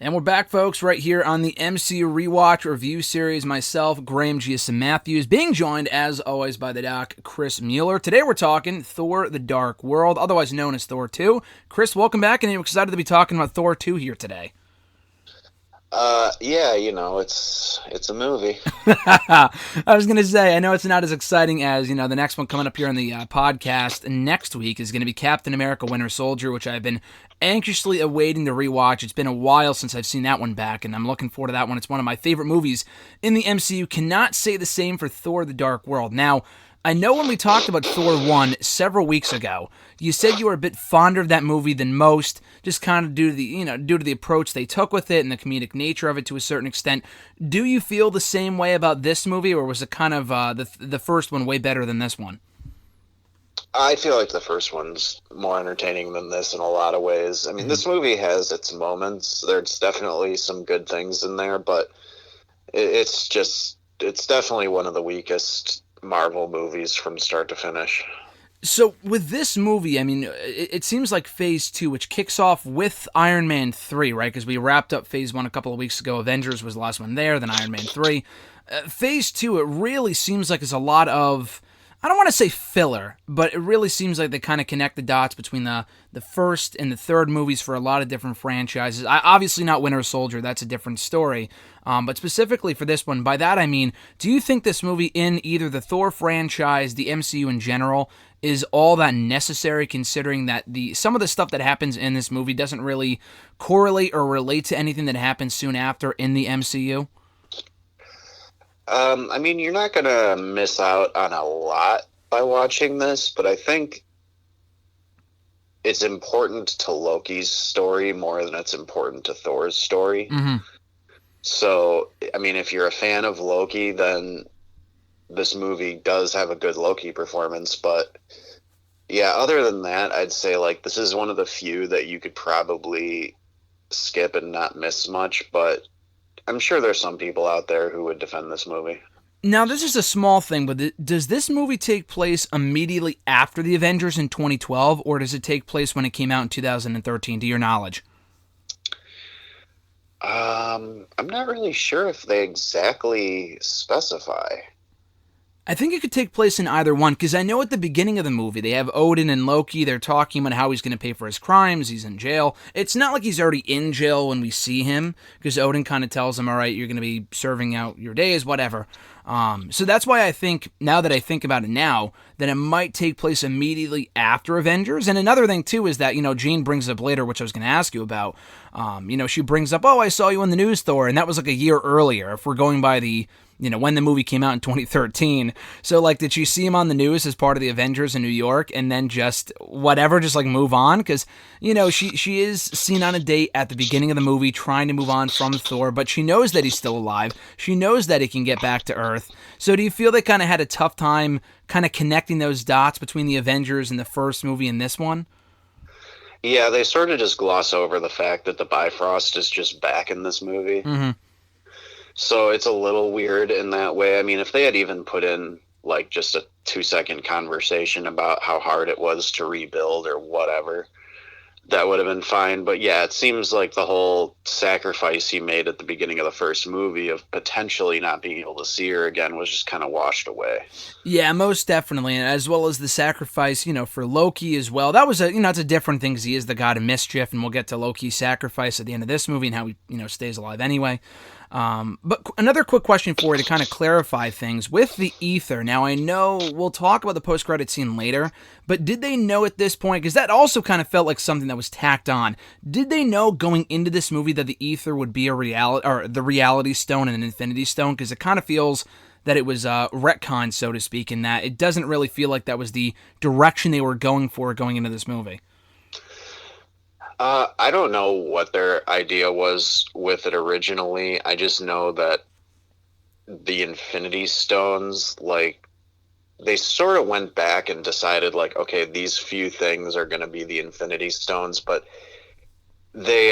And we're back, folks, right here on the MCU Rewatch Review series. Myself, Graham G.S. Matthews, being joined, as always, by the doc, Chris Mueller. Today we're talking Thor the Dark World, otherwise known as Thor 2. Chris, welcome back, and I'm excited to be talking about Thor 2 here today. Yeah, it's a movie. I was going to say, I know it's not as exciting as, the next one coming up here on the podcast next week is going to be Captain America Winter Soldier, which I've been anxiously awaiting to rewatch. It's been a while since I've seen that one back, and I'm looking forward to that one. It's one of my favorite movies in the MCU. Cannot say the same for Thor the Dark World. Now, I know when we talked about Thor 1 several weeks ago, you said you were a bit fonder of that movie than most, just kind of due to the approach they took with it and the comedic nature of it to a certain extent. Do you feel the same way about this movie, or was it kind of the first one way better than this one? I feel like the first one's more entertaining than this in a lot of ways. I mean, this movie has its moments. There's definitely some good things in there, but it's definitely one of the weakest Marvel movies from start to finish. So with this movie, I mean, it seems like Phase 2, which kicks off with Iron Man 3, right? Because we wrapped up Phase 1 a couple of weeks ago. Avengers was the last one there, then Iron Man 3. Phase 2, it really seems like it's a lot of, I don't want to say filler, but it really seems like they kind of connect the dots between the first and the third movies for a lot of different franchises. Obviously not Winter Soldier, that's a different story. But specifically for this one, by that I mean, do you think this movie in either the Thor franchise, the MCU in general, is all that necessary, considering that some of the stuff that happens in this movie doesn't really correlate or relate to anything that happens soon after in the MCU? I mean, you're not gonna miss out on a lot by watching this, but I think it's important to Loki's story more than it's important to Thor's story. Mm-hmm. So, I mean, if you're a fan of Loki, then this movie does have a good Loki performance, but yeah, other than that, I'd say like this is one of the few that you could probably skip and not miss much, but I'm sure there's some people out there who would defend this movie. Now, this is a small thing, but does this movie take place immediately after the Avengers in 2012, or does it take place when it came out in 2013, to your knowledge? I'm not really sure if they exactly specify. I think it could take place in either one, because I know at the beginning of the movie, they have Odin and Loki, they're talking about how he's going to pay for his crimes, he's in jail. It's not like he's already in jail when we see him, because Odin kind of tells him, all right, you're going to be serving out your days, whatever. So that's why I think, now that I think about it now, that it might take place immediately after Avengers. And another thing, too, is that, Jean brings up later, which I was going to ask you about, she brings up, oh, I saw you in the news, Thor, and that was like a year earlier, if we're going by the when the movie came out in 2013. So, like, did she see him on the news as part of the Avengers in New York and then just move on? Because, she is seen on a date at the beginning of the movie trying to move on from Thor, but she knows that he's still alive. She knows that he can get back to Earth. So do you feel they kind of had a tough time kind of connecting those dots between the Avengers and the first movie and this one? Yeah, they sort of just gloss over the fact that the Bifrost is just back in this movie. Mm-hmm. So it's a little weird in that way. I mean, if they had even put in like just a 2-second conversation about how hard it was to rebuild or whatever, that would have been fine. But yeah, it seems like the whole sacrifice he made at the beginning of the first movie of potentially not being able to see her again was just kind of washed away. Yeah, most definitely, and as well as the sacrifice, for Loki as well. That was it's a different thing because he is the god of mischief, and we'll get to Loki's sacrifice at the end of this movie and how he, stays alive anyway. But another quick question for you to kind of clarify things with the ether. Now, I know we'll talk about the post-credit scene later, but did they know at this point, because that also kind of felt like something that was tacked on, did they know going into this movie that the ether would be a reality, or the reality stone and an infinity stone? Because it kind of feels that it was retcon, so to speak, in that it doesn't really feel like that was the direction they were going for going into this movie. I don't know what their idea was with it originally. I just know that the Infinity Stones, like, they sort of went back and decided, like, okay, these few things are going to be the Infinity Stones, but they,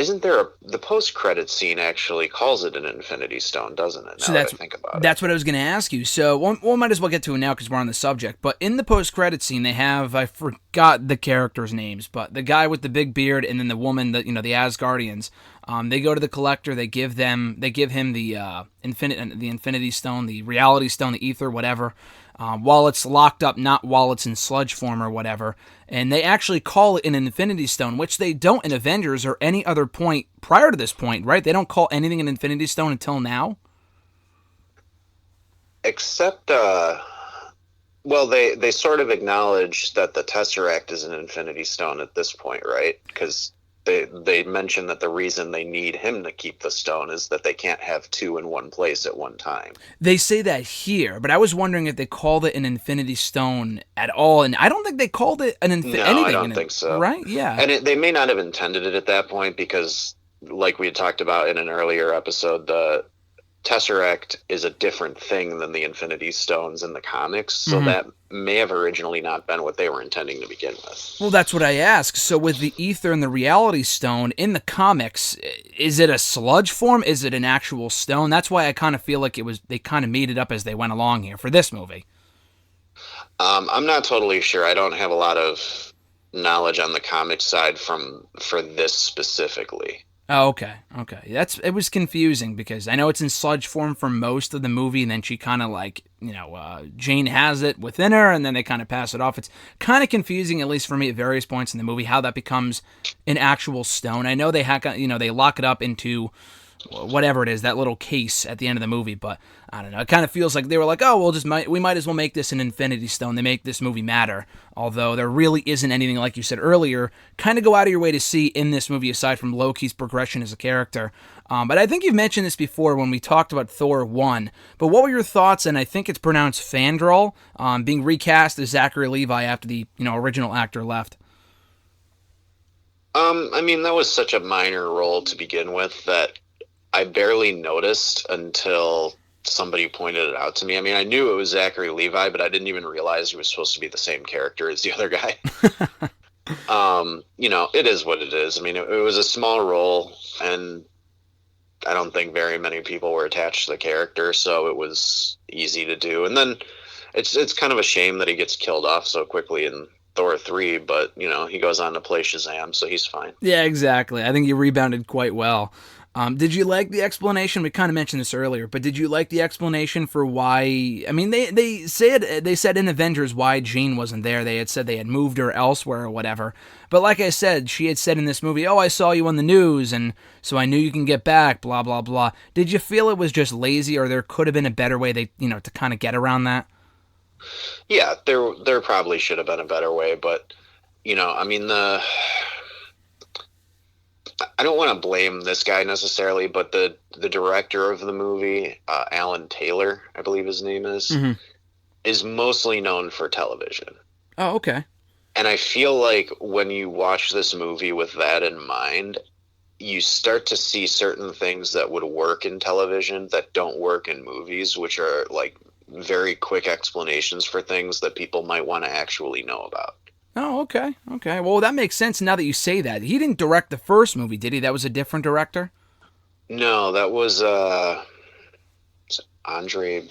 isn't there the post-credit scene actually calls it an Infinity Stone, doesn't it? Now So that I think about it. that's what I was going to ask you. So we might as well get to it now because we're on the subject. But in the post-credit scene, they have, I forgot the characters' names, but the guy with the big beard and then the woman, the Asgardians. They go to the Collector. They give him the Infinity Stone, the Reality Stone, the Ether, whatever. While it's locked up, not while it's in sludge form or whatever. And they actually call it an Infinity Stone, which they don't in Avengers or any other point prior to this point, right? They don't call anything an Infinity Stone until now. Except, well, they sort of acknowledge that the Tesseract is an Infinity Stone at this point, right? Because they mention that the reason they need him to keep the stone is that they can't have two in one place at one time. They say that here, but I was wondering if they called it an Infinity Stone at all, and I don't think they called it an Infinity Stone. No, I don't think so. Right? Yeah. And they may not have intended it at that point because, like we had talked about in an earlier episode, the Tesseract is a different thing than the Infinity Stones in the comics, so that may have originally not been what they were intending to begin with. Well, that's what I asked. So with the Ether and the Reality Stone, in the comics, is it a sludge form? Is it an actual stone? That's why I kind of feel like they kind of made it up as they went along here for this movie. I'm not totally sure. I don't have a lot of knowledge on the comic side for this specifically. Oh, okay. It was confusing because I know it's in sludge form for most of the movie, and then she kind of like, Jane has it within her, and then they kind of pass it off. It's kind of confusing, at least for me, at various points in the movie, how that becomes an actual stone. I know they they lock it up into whatever it is, that little case at the end of the movie, but I don't know. It kind of feels like they were like, oh, we might as well make this an Infinity Stone. They make this movie matter, although there really isn't anything, like you said earlier, kind of go out of your way to see in this movie aside from Loki's progression as a character. But I think you've mentioned this before when we talked about Thor 1, but what were your thoughts, and I think it's pronounced Fandral, being recast as Zachary Levi after the original actor left? I mean, that was such a minor role to begin with that I barely noticed until somebody pointed it out to me. I mean, I knew it was Zachary Levi, but I didn't even realize he was supposed to be the same character as the other guy. It is what it is. I mean, it was a small role, and I don't think very many people were attached to the character, so it was easy to do. And then it's kind of a shame that he gets killed off so quickly in Thor 3, but, he goes on to play Shazam, so he's fine. Yeah, exactly. I think he rebounded quite well. Did you like the explanation? We kind of mentioned this earlier, but did you like the explanation for why? I mean, they said in Avengers why Jean wasn't there. They had said they had moved her elsewhere or whatever. But like I said, she had said in this movie, "Oh, I saw you on the news, and so I knew you can get back." Blah blah blah. Did you feel it was just lazy, or there could have been a better way to kind of get around that? Yeah, there probably should have been a better way, but I mean I don't want to blame this guy necessarily, but the director of the movie, Alan Taylor, I believe his name is mostly known for television. Oh, okay. And I feel like when you watch this movie with that in mind, you start to see certain things that would work in television that don't work in movies, which are like very quick explanations for things that people might want to actually know about. Oh, okay. Well, that makes sense now that you say that. He didn't direct the first movie, did he? That was a different director? No, that was Andre.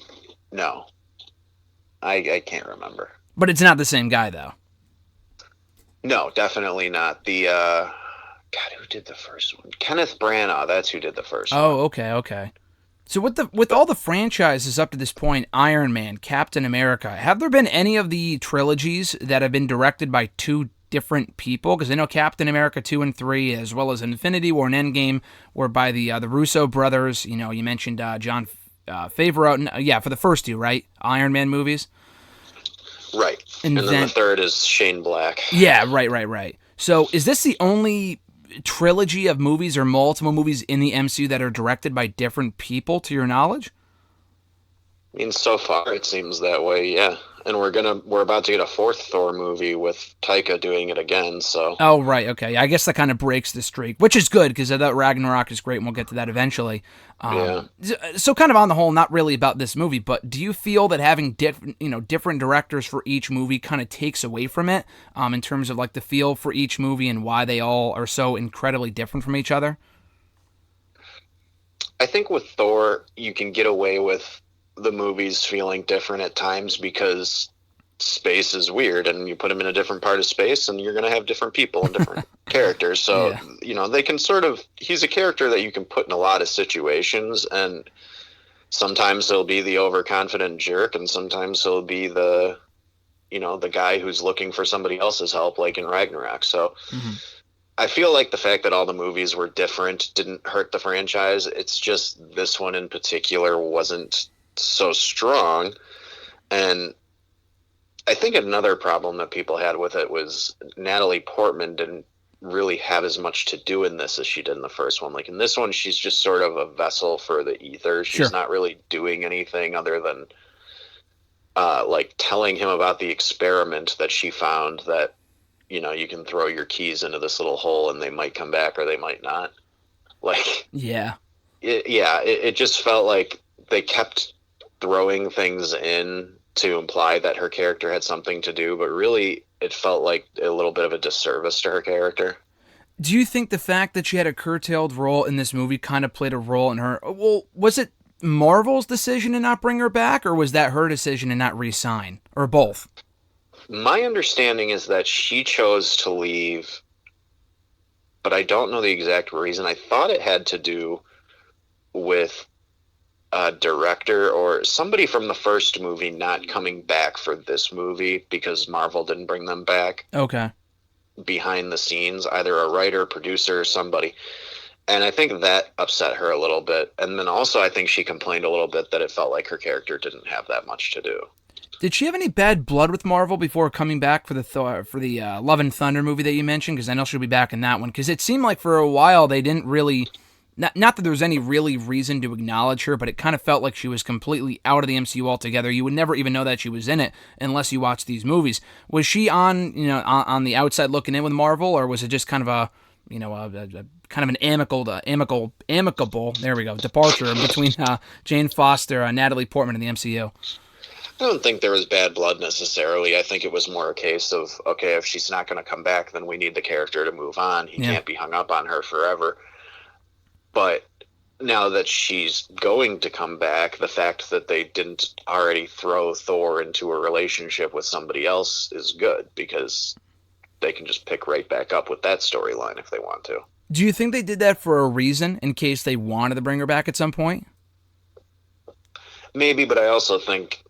No, I can't remember. But it's not the same guy, though. No, definitely not. The God, who did the first one? Kenneth Branagh. That's who did the first one. Oh, okay. So with all the franchises up to this point, Iron Man, Captain America, have there been any of the trilogies that have been directed by two different people? Because I know Captain America 2 and 3, as well as Infinity War and Endgame, were by the Russo brothers. You mentioned John Favreau. For the first two, right? Iron Man movies. Right. And then the third is Shane Black. Yeah, right. So is this the only trilogy of movies or multiple movies in the MCU that are directed by different people, to your knowledge? I mean, so far it seems that way, yeah. And we're about to get a fourth Thor movie with Taika doing it again, so Oh, right. Okay. I guess that kind of breaks the streak, which is good because I thought Ragnarok is great, and we'll get to that eventually. yeah. So kind of on the whole, not really about this movie, but do you feel that having different directors for each movie kind of takes away from it, in terms of like the feel for each movie and why they all are so incredibly different from each other? I think with Thor, you can get away with the movies feeling different at times because space is weird and you put them in a different part of space and you're going to have different people and different characters. So, Yeah. they can he's a character that you can put in a lot of situations, and sometimes he'll be the overconfident jerk and sometimes he'll be the guy who's looking for somebody else's help, like in Ragnarok. So Hmm. I feel like the fact that all the movies were different didn't hurt the franchise. It's just this one in particular wasn't so strong. And I think another problem that people had with it was Natalie Portman didn't really have as much to do in this as she did in the first one. Like in this one, she's just sort of a vessel for the ether. She's Sure. not really doing anything other than like telling him about the experiment that she found that you can throw your keys into this little hole and they might come back or they might not. Like, Yeah. it just felt like they kept throwing things in to imply that her character had something to do, but really it felt like a little bit of a disservice to her character. Do you think the fact that she had a curtailed role in this movie kind of played a role in her? Well, was it Marvel's decision to not bring her back, or was that her decision to not re-sign, or both? My understanding is that she chose to leave, but I don't know the exact reason. I thought it had to do with a director or somebody from the first movie not coming back for this movie because Marvel didn't bring them back Okay. behind the scenes, either a writer, producer, or somebody. And I think that upset her a little bit. And then also I think she complained a little bit that it felt like her character didn't have that much to do. Did she have any bad blood with Marvel before coming back for the Love and Thunder movie that you mentioned? Because I know she'll be back in that one. Because it seemed like for a while they didn't really, not that there was any really reason to acknowledge her, but it kind of felt like she was completely out of the MCU altogether. You would never even know that she was in it unless you watched these movies. Was she on the outside looking in with Marvel, or was it just kind of a kind of an amicable, there we go, departure between Jane Foster, Natalie Portman, and the MCU? I don't think there was bad blood necessarily. I think it was more a case of, okay, if she's not going to come back, then we need the character to move on. He Yeah. can't be hung up on her forever. But now that she's going to come back, the fact that they didn't already throw Thor into a relationship with somebody else is good, because they can just pick right back up with that storyline if they want to. Do you think they did that for a reason, in case they wanted to bring her back at some point? Maybe, but I also think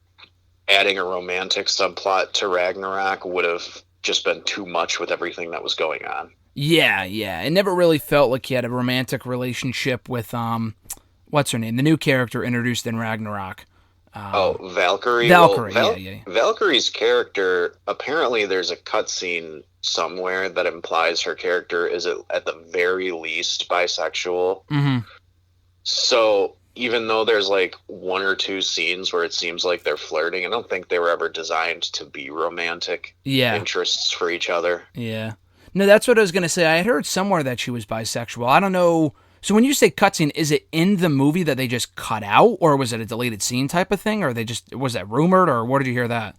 adding a romantic subplot to Ragnarok would have just been too much with everything that was going on. Yeah. It never really felt like he had a romantic relationship with what's her name, the new character introduced in Ragnarok. Valkyrie. Valkyrie. Well, Yeah. Valkyrie's character, apparently there's a cutscene somewhere that implies her character is at the very least bisexual. Mm-hmm. So even though there's like one or two scenes where it seems like they're flirting, I don't think they were ever designed to be romantic Yeah. interests for each other. Yeah. No, that's what I was gonna say. I had heard somewhere that she was bisexual. I don't know. So when you say cutscene, is it in the movie that they just cut out, or was it a deleted scene type of thing, or was that rumored, or where did you hear that?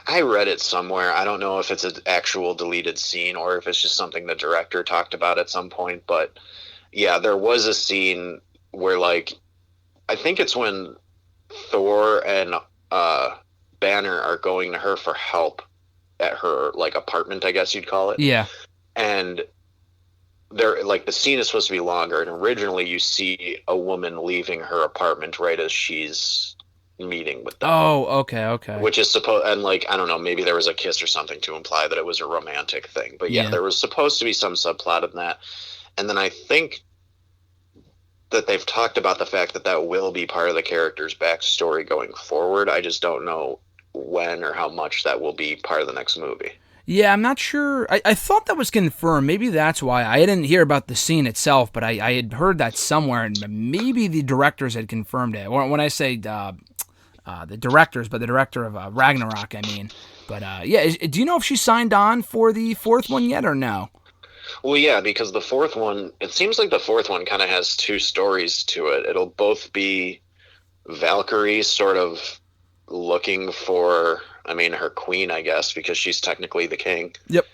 I read it somewhere. I don't know if it's an actual deleted scene or if it's just something the director talked about at some point. But yeah, there was a scene where, like, I think it's when Thor and Banner are going to her for help at her, like, apartment, I guess you'd call it. Yeah. And they're like, the scene is supposed to be longer, and originally you see a woman leaving her apartment right as she's meeting with them. Oh, okay. Which is supposed, and like, I don't know, maybe there was a kiss or something to imply that it was a romantic thing. But yeah, there was supposed to be some subplot in that. And then I think that they've talked about the fact that that will be part of the character's backstory going forward. I just don't know when or how much that will be part of the next movie. Yeah, I'm not sure. I thought that was confirmed. Maybe that's why. I didn't hear about the scene itself, but I had heard that somewhere, and maybe the directors had confirmed it. When I say the directors, but the director of Ragnarok, I mean. But do you know if she signed on for the fourth one yet or no? Well, yeah, because the fourth one, it seems like the fourth one kind of has two stories to it. It'll both be Valkyrie sort of looking for, I mean, her queen, I guess, because she's technically the king. Yep.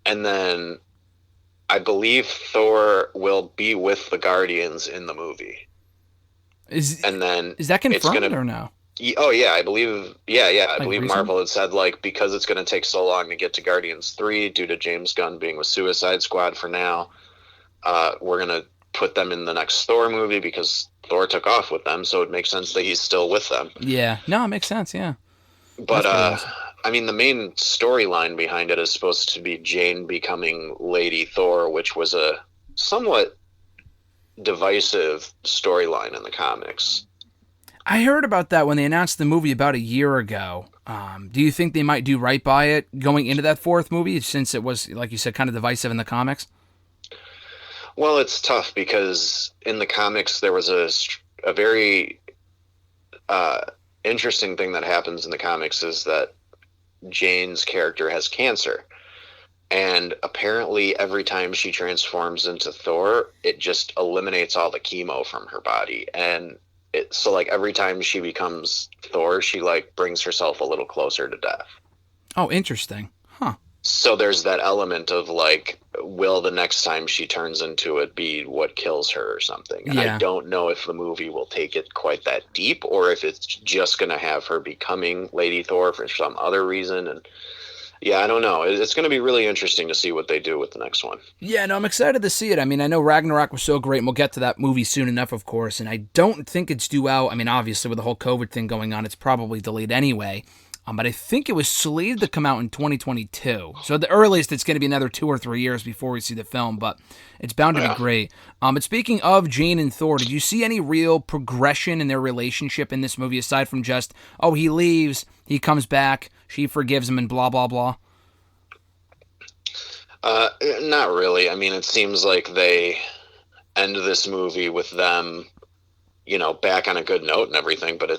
And then I believe Thor will be with the Guardians in the movie. Is that confirmed or no? Oh yeah, I believe. Yeah. I believe recently? Marvel had said because it's going to take so long to get to Guardians 3 due to James Gunn being with Suicide Squad for now. We're going to put them in the next Thor movie because Thor took off with them, so it makes sense that he's still with them. Yeah, no, it makes sense. Yeah, but awesome. I mean, the main storyline behind it is supposed to be Jane becoming Lady Thor, which was a somewhat divisive storyline in the comics. I heard about that when they announced the movie about a year ago. Do you think they might do right by it going into that fourth movie, since it was, like you said, kind of divisive in the comics? Well, it's tough because in the comics there was a very interesting thing that happens in the comics is that Jane's character has cancer. And apparently every time she transforms into Thor, it just eliminates all the chemo from her body. And so every time she becomes Thor, she brings herself a little closer to death. Oh, interesting. Huh. So there's that element of will the next time she turns into it be what kills her or something? And I don't know if the movie will take it quite that deep or if it's just going to have her becoming Lady Thor for some other reason. And yeah, I don't know. It's going to be really interesting to see what they do with the next one. Yeah, no, I'm excited to see it. I mean, I know Ragnarok was so great, and we'll get to that movie soon enough, of course, and I don't think it's due out. I mean, obviously, with the whole COVID thing going on, it's probably delayed anyway. But I think it was slated to come out in 2022. So at the earliest, it's going to be another 2 or 3 years before we see the film, but it's bound to be great. But speaking of Jane and Thor, did you see any real progression in their relationship in this movie, aside from just, oh, he leaves, he comes back, she forgives him, and blah, blah, blah? Not really. I mean, it seems like they end this movie with them, back on a good note and everything, but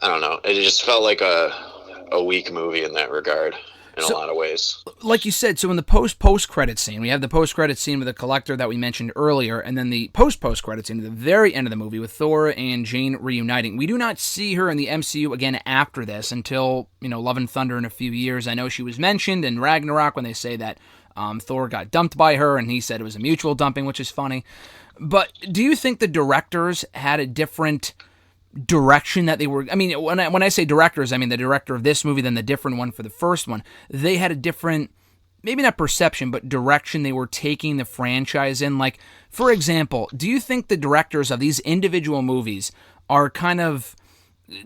I don't know. It just felt like a weak movie in that regard in a lot of ways. Like you said, so in the post-credit scene, we have the post-credit scene with the Collector that we mentioned earlier, and then the post-credit scene at the very end of the movie with Thor and Jane reuniting. We do not see her in the MCU again after this until, Love and Thunder in a few years. I know she was mentioned in Ragnarok when they say that Thor got dumped by her, and he said it was a mutual dumping, which is funny. But do you think the directors had a different direction that they were? I mean, when I say directors, I mean the director of this movie than the different one for the first one. They had a different, maybe not perception, but direction they were taking the franchise in. Like, for example, do you think the directors of these individual movies are kind of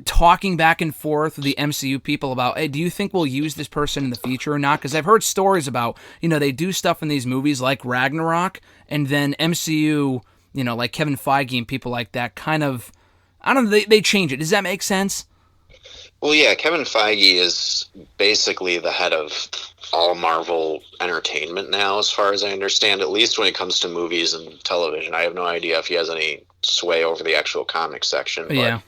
talking back and forth with the MCU people about, hey, do you think we'll use this person in the future or not? Because I've heard stories about, they do stuff in these movies like Ragnarok, and then MCU, like Kevin Feige and people like that kind of, I don't know, they change it. Does that make sense? Well, yeah, Kevin Feige is basically the head of all Marvel Entertainment now, as far as I understand, at least when it comes to movies and television. I have no idea if he has any sway over the actual comic section. But yeah.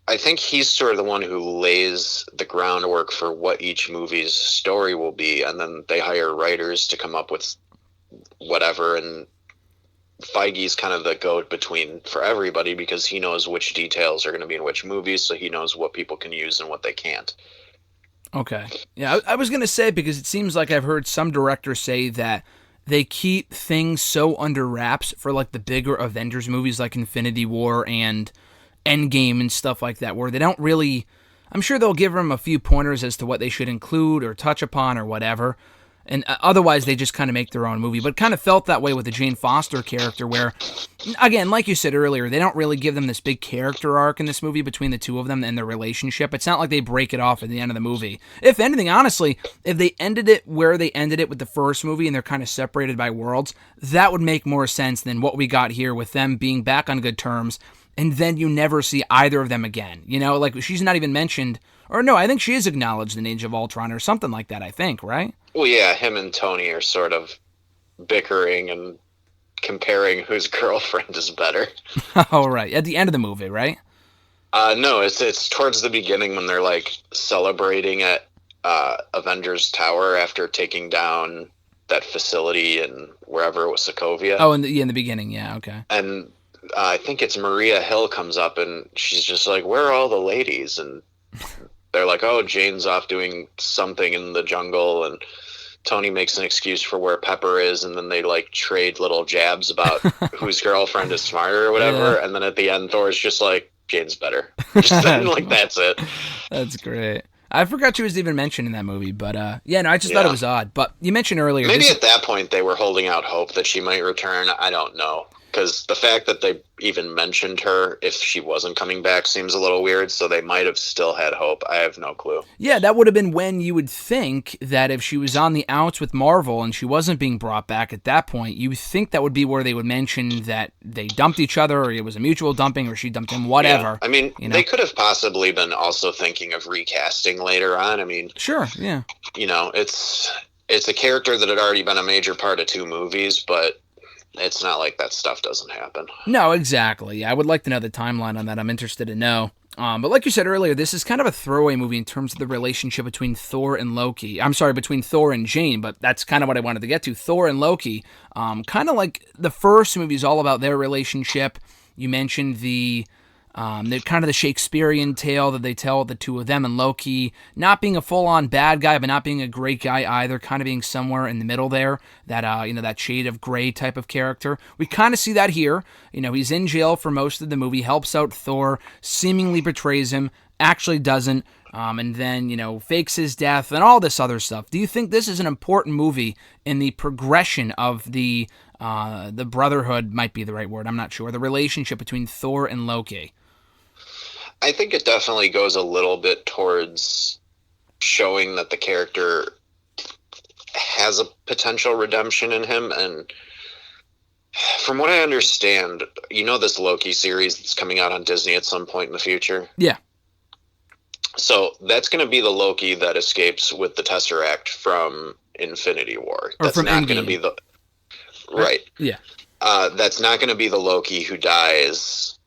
I think he's sort of the one who lays the groundwork for what each movie's story will be, and then they hire writers to come up with whatever, and Feige's kind of the go-between for everybody because he knows which details are going to be in which movies, so he knows what people can use and what they can't. Okay. Yeah, I was going to say, because it seems like I've heard some directors say that they keep things so under wraps for the bigger Avengers movies like Infinity War and Endgame and stuff like that, where they don't really, I'm sure they'll give them a few pointers as to what they should include or touch upon or whatever. And otherwise, they just kind of make their own movie. But it kind of felt that way with the Jane Foster character where, again, like you said earlier, they don't really give them this big character arc in this movie between the two of them and their relationship. It's not like they break it off at the end of the movie. If anything, honestly, if they ended it where they ended it with the first movie and they're kind of separated by worlds, that would make more sense than what we got here with them being back on good terms, and then you never see either of them again. She's not even mentioned, or no, I think she is acknowledged in Age of Ultron or something like that, I think, right? Well, yeah, him and Tony are sort of bickering and comparing whose girlfriend is better. Oh, right. At the end of the movie, right? No, it's towards the beginning when they're like celebrating at Avengers Tower after taking down that facility and wherever it was, Sokovia. Oh, in the beginning, yeah, okay. And I think it's Maria Hill comes up and she's just like, "Where are all the ladies?" And they're like, "Oh, Jane's off doing something in the jungle," and Tony makes an excuse for where Pepper is, and then they like trade little jabs about whose girlfriend is smarter or whatever. Yeah. And then at the end, Thor's just like, "Jane's better." Just like that's it. That's great. I forgot she was even mentioned in that movie, but yeah, no, I just thought it was odd. But you mentioned earlier, maybe at that point they were holding out hope that she might return. I don't know. Because the fact that they even mentioned her if she wasn't coming back seems a little weird, so they might have still had hope. I have no clue. Yeah, that would have been when you would think that if she was on the outs with Marvel and she wasn't being brought back at that point, you would think that would be where they would mention that they dumped each other, or it was a mutual dumping, or she dumped him, whatever. Yeah. I mean, they could have possibly been also thinking of recasting later on. I mean... Sure, yeah. You know, it's a character that had already been a major part of 2 movies, but... It's not like that stuff doesn't happen. No, exactly. Yeah, I would like to know the timeline on that. I'm interested to know. But like you said earlier, this is kind of a throwaway movie in terms of the relationship between Thor and Loki. I'm sorry, between Thor and Jane, but that's kind of what I wanted to get to. Thor and Loki, kind of like the first movie is all about their relationship. You mentioned the kind of the Shakespearean tale that they tell the two of them, and Loki not being a full-on bad guy, but not being a great guy either, kind of being somewhere in the middle there, that that shade of gray type of character. We kind of see that here. He's in jail for most of the movie, helps out Thor, seemingly betrays him, actually doesn't, and then, fakes his death and all this other stuff. Do you think this is an important movie in the progression of the brotherhood, might be the right word, I'm not sure, the relationship between Thor and Loki? I think it definitely goes a little bit towards showing that the character has a potential redemption in him. And from what I understand, this Loki series that's coming out on Disney at some point in the future? Yeah. So that's going to be the Loki that escapes with the Tesseract from Infinity War. Or that's from not Endgame. going to be the... Right. Yeah. That's not going to be the Loki who dies...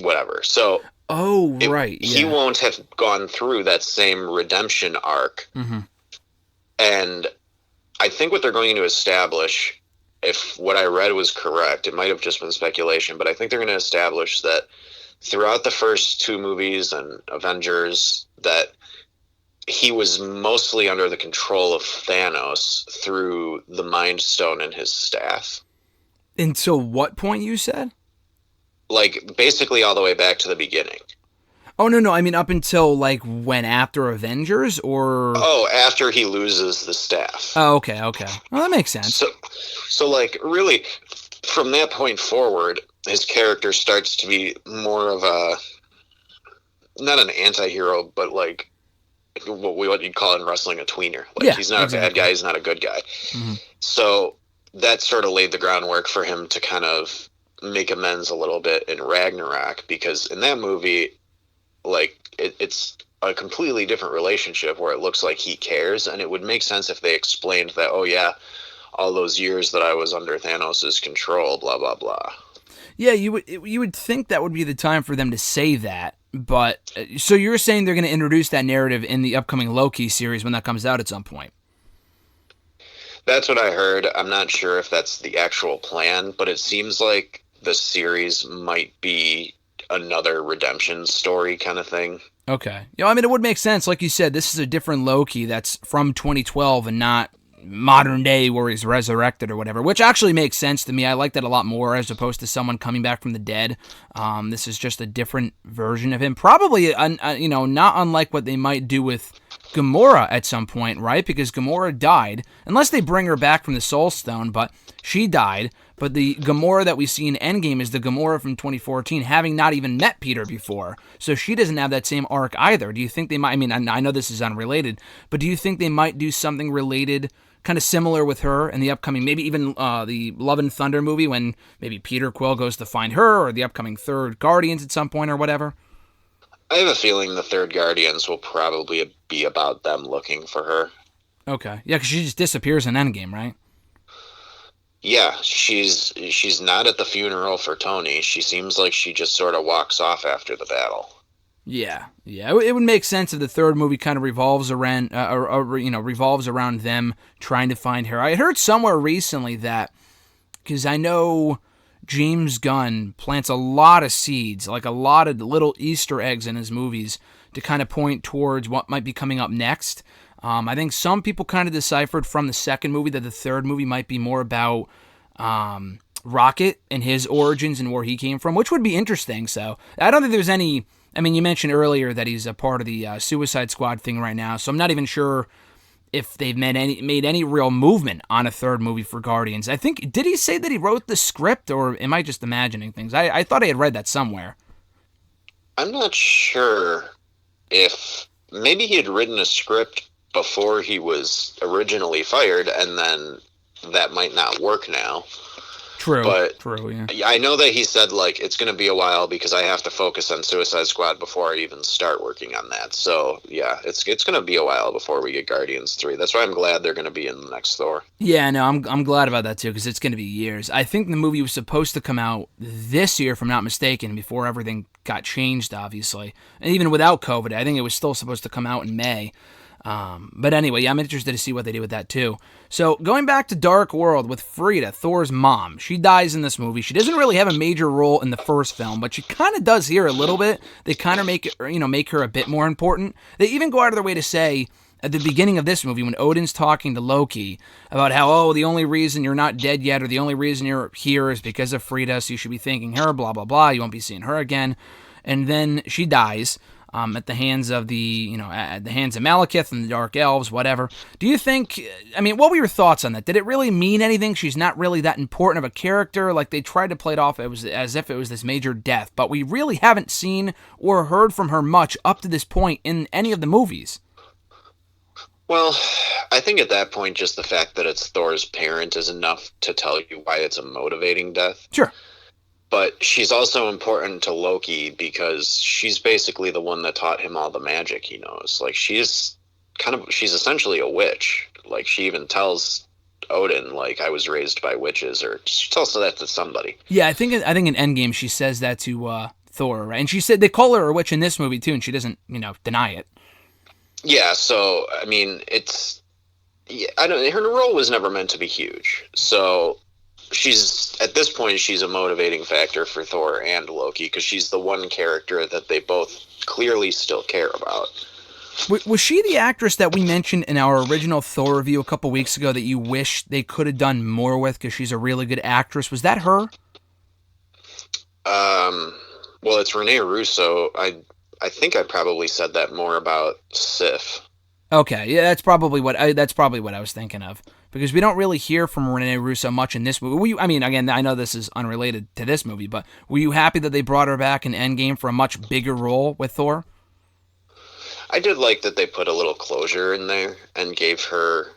whatever. So right. Yeah. He won't have gone through that same redemption arc. Mm-hmm. And I think what they're going to establish, if what I read was correct, it might have just been speculation, but I think they're going to establish that throughout the first 2 movies and Avengers, that he was mostly under the control of Thanos through the Mind Stone and his staff. Until what point, you said? Like, basically all the way back to the beginning. Oh, no, I mean up until, like, when after Avengers, or... Oh, after he loses the staff. Oh, okay. Well, that makes sense. So like, really, from that point forward, his character starts to be more of a... Not an anti-hero, but, like, what you'd call in wrestling a tweener. Like, yeah, he's not exactly. a bad guy, he's not a good guy. Mm-hmm. So that sort of laid the groundwork for him to kind of make amends a little bit in Ragnarok, because in that movie, like, it's a completely different relationship where it looks like he cares, and it would make sense if they explained that, oh yeah, all those years that I was under Thanos' control, blah blah blah. Yeah, you would think that would be the time for them to say that, but so you're saying they're going to introduce that narrative in the upcoming Loki series when that comes out at some point? That's what I heard. I'm not sure if that's the actual plan, but it seems like the series might be another redemption story kind of thing. Okay. I mean, it would make sense. Like you said, this is a different Loki that's from 2012 and not modern day where he's resurrected or whatever, which actually makes sense to me. I like that a lot more as opposed to someone coming back from the dead. This is just a different version of him. Probably, not unlike what they might do with Gamora at some point, right? Because Gamora died, unless they bring her back from the Soul Stone, but she died. But the Gamora that we see in Endgame is the Gamora from 2014, having not even met Peter before. So she doesn't have that same arc either. Do you think they might, I mean, I know this is unrelated, but do you think they might do something related, kind of similar with her in the upcoming, maybe even the Love and Thunder movie when maybe Peter Quill goes to find her, or the upcoming third Guardians at some point or whatever? I have a feeling the third Guardians will probably be about them looking for her. Okay. Yeah, because she just disappears in Endgame, right? Yeah, she's not at the funeral for Tony. She seems like she just sort of walks off after the battle. Yeah, yeah. It would make sense if the third movie kind of revolves around, revolves around them trying to find her. I heard somewhere recently that, because I know James Gunn plants a lot of seeds, like a lot of little Easter eggs in his movies to kind of point towards what might be coming up next. I think some people kind of deciphered from the second movie that the third movie might be more about Rocket and his origins and where he came from, which would be interesting. So I don't think there's any. I mean, you mentioned earlier that he's a part of the Suicide Squad thing right now, so I'm not even sure if they've made any real movement on a third movie for Guardians. I think, did he say that he wrote the script, or am I just imagining things? I thought I had read that somewhere. I'm not sure if maybe he had written a script before he was originally fired, and then that might not work now. True, But yeah. I know that he said, like, it's going to be a while because I have to focus on Suicide Squad before I even start working on that. So, yeah, it's going to be a while before we get Guardians 3. That's why I'm glad they're going to be in the next Thor. Yeah, no, I'm glad about that too, because it's going to be years. I think the movie was supposed to come out this year, if I'm not mistaken, before everything got changed, obviously. And even without COVID, I think it was still supposed to come out in May. But anyway, yeah, I'm interested to see what they do with that too. So going back to Dark World with Frida, Thor's mom, she dies in this movie. She doesn't really have a major role in the first film, but she kind of does here a little bit. They kind of make her a bit more important. They even go out of their way to say at the beginning of this movie when Odin's talking to Loki about how, oh, the only reason you're not dead yet, or the only reason you're here is because of Frida, so you should be thanking her, blah blah blah. You won't be seeing her again, and then she dies. At the hands of at the hands of Malekith and the Dark Elves, whatever. Do you think? I mean, what were your thoughts on that? Did it really mean anything? She's not really that important of a character. Like they tried to play it off as if it was this major death, but we really haven't seen or heard from her much up to this point in any of the movies. Well, I think at that point, just the fact that it's Thor's parent is enough to tell you why it's a motivating death. Sure. But she's also important to Loki because she's basically the one that taught him all the magic he knows. Like she's essentially a witch. Like she even tells Odin, like, I was raised by witches, or she tells that to somebody. Yeah, I think in Endgame she says that to Thor, right? And she said they call her a witch in this movie too, and she doesn't, deny it. Yeah, so I mean, her role was never meant to be huge. So at this point she's a motivating factor for Thor and Loki because she's the one character that they both clearly still care about. Was she the actress that we mentioned in our original Thor review a couple weeks ago that you wish they could have done more with because she's a really good actress? Was that her? Well, it's Renee Russo. I think I probably said that more about Sif. Okay, yeah, that's probably what I was thinking of. Because we don't really hear from Renee Russo much in this movie. Again, I know this is unrelated to this movie, but were you happy that they brought her back in Endgame for a much bigger role with Thor? I did like that they put a little closure in there and gave her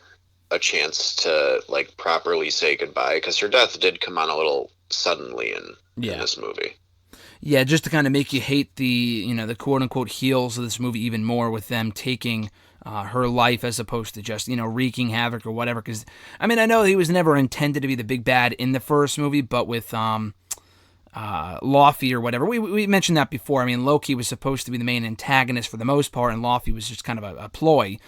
a chance to, like, properly say goodbye, because her death did come on a little suddenly in this movie. Yeah, just to kind of make you hate the quote-unquote heels of this movie even more with them taking her life as opposed to just, wreaking havoc or whatever. Because, I know he was never intended to be the big bad in the first movie, but with Laufey or whatever, we mentioned that before. Loki was supposed to be the main antagonist for the most part, and Laufey was just kind of a ploy.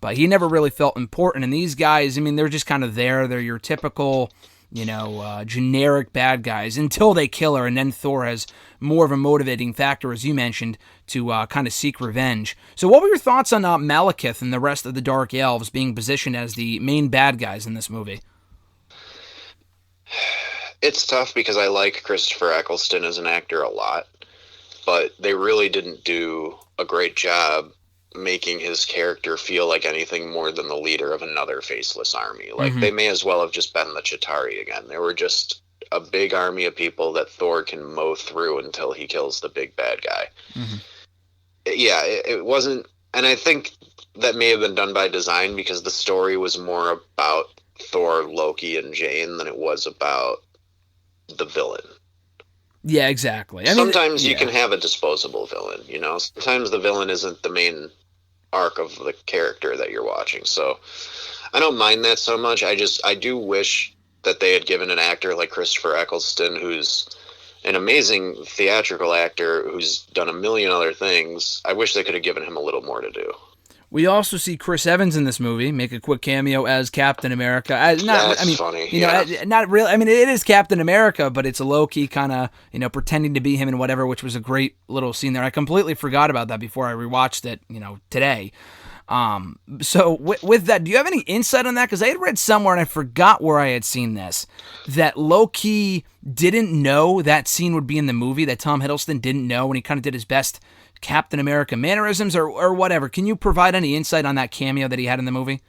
But he never really felt important. And these guys, they're just kind of there. They're your typical, generic bad guys until they kill her, and then Thor has more of a motivating factor, as you mentioned, to kind of seek revenge. So what were your thoughts on Malekith and the rest of the Dark Elves being positioned as the main bad guys in this movie? It's tough because I like Christopher Eccleston as an actor a lot, but they really didn't do a great job making his character feel like anything more than the leader of another faceless army. Like, they may as well have just been the Chitauri again. They were just a big army of people that Thor can mow through until he kills the big bad guy. Yeah, it wasn't, and I think that may have been done by design because the story was more about Thor, Loki, and Jane than it was about the villain. Yeah, exactly. Sometimes you can have a disposable villain, Sometimes the villain isn't the main arc of the character that you're watching. So I don't mind that so much. I do wish that they had given an actor like Christopher Eccleston, who's an amazing theatrical actor who's done a million other things. I wish they could have given him a little more to do. We also see Chris Evans in this movie make a quick cameo as Captain America. That's funny. Not really. I mean, it is Captain America, but it's a low-key kind of, pretending to be him and whatever, which was a great little scene there. I completely forgot about that before I rewatched it, today. So with that, do you have any insight on that? Because I had read somewhere, and I forgot where I had seen this, that Loki didn't know that scene would be in the movie, that Tom Hiddleston didn't know when he kind of did his best Captain America mannerisms or whatever. Can you provide any insight on that cameo that he had in the movie?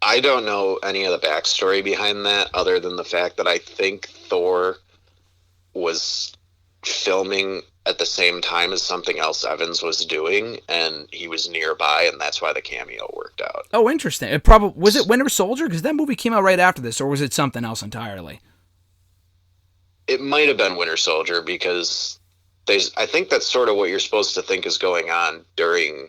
I don't know any of the backstory behind that other than the fact that I think Thor was filming at the same time as something else Evans was doing, and he was nearby, and that's why the cameo worked out. Oh, interesting. Was it Winter Soldier? Because that movie came out right after this, or was it something else entirely? It might have been Winter Soldier, because I think that's sort of what you're supposed to think is going on during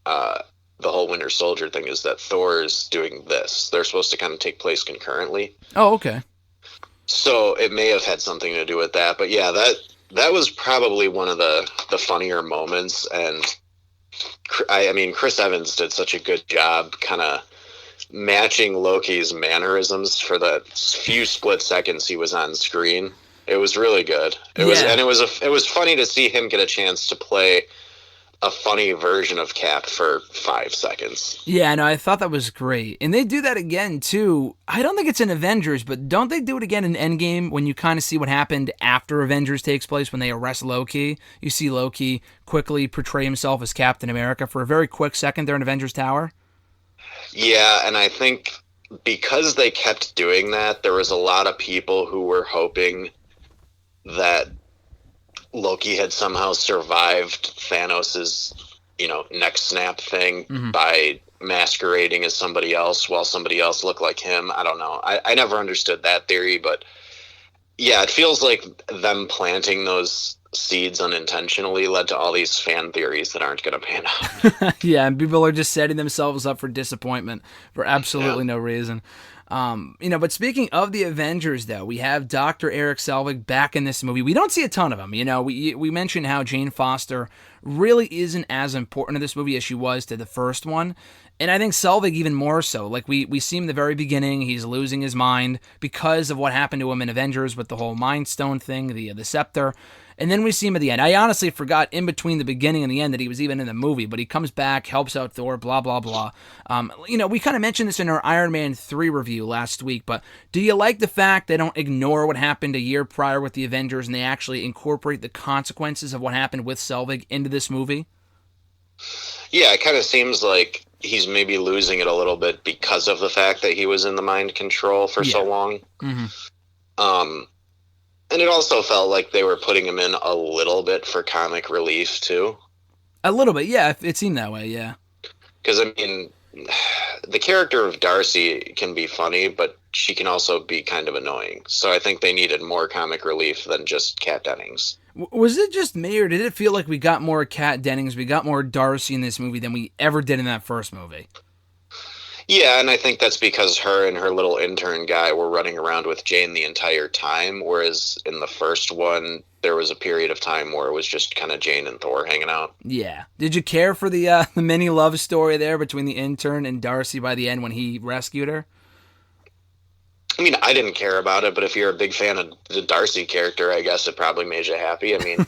the whole Winter Soldier thing, is that Thor's doing this. They're supposed to kind of take place concurrently. Oh, okay. So it may have had something to do with that. But yeah, that was probably one of the funnier moments. And I mean, Chris Evans did such a good job kind of matching Loki's mannerisms for the few split seconds he was on screen. It was really good. It was funny to see him get a chance to play a funny version of Cap for 5 seconds. Yeah, no, I thought that was great. And they do that again, too. I don't think it's in Avengers, but don't they do it again in Endgame when you kind of see what happened after Avengers takes place when they arrest Loki? You see Loki quickly portray himself as Captain America for a very quick second there in Avengers Tower. Yeah, and I think because they kept doing that, there was a lot of people who were hoping that Loki had somehow survived Thanos's, neck snap thing by masquerading as somebody else while somebody else looked like him. I don't know. I never understood that theory, but yeah, it feels like them planting those seeds unintentionally led to all these fan theories that aren't going to pan out. Yeah, and people are just setting themselves up for disappointment for absolutely no reason. But speaking of the Avengers, though, we have Dr. Eric Selvig back in this movie. We don't see a ton of him. We mentioned how Jane Foster really isn't as important to this movie as she was to the first one. And I think Selvig even more so. Like, we see him in the very beginning. He's losing his mind because of what happened to him in Avengers with the whole Mind Stone thing, the scepter. And then we see him at the end. I honestly forgot in between the beginning and the end that he was even in the movie, but he comes back, helps out Thor, blah, blah, blah. We kind of mentioned this in our Iron Man 3 review last week, but do you like the fact they don't ignore what happened a year prior with the Avengers and they actually incorporate the consequences of what happened with Selvig into this movie? Yeah, it kind of seems like he's maybe losing it a little bit because of the fact that he was in the mind control for so long. Mm-hmm. And it also felt like they were putting him in a little bit for comic relief, too. A little bit, yeah. It seemed that way, yeah. Because, I mean, the character of Darcy can be funny, but she can also be kind of annoying. So I think they needed more comic relief than just Kat Dennings. Was it just me, or did it feel like we got more Kat Dennings, we got more Darcy in this movie than we ever did in that first movie? Yeah, and I think that's because her and her little intern guy were running around with Jane the entire time, whereas in the first one, there was a period of time where it was just kind of Jane and Thor hanging out. Yeah. Did you care for the mini love story there between the intern and Darcy by the end when he rescued her? I mean, I didn't care about it, but if you're a big fan of the Darcy character, I guess it probably made you happy. I mean...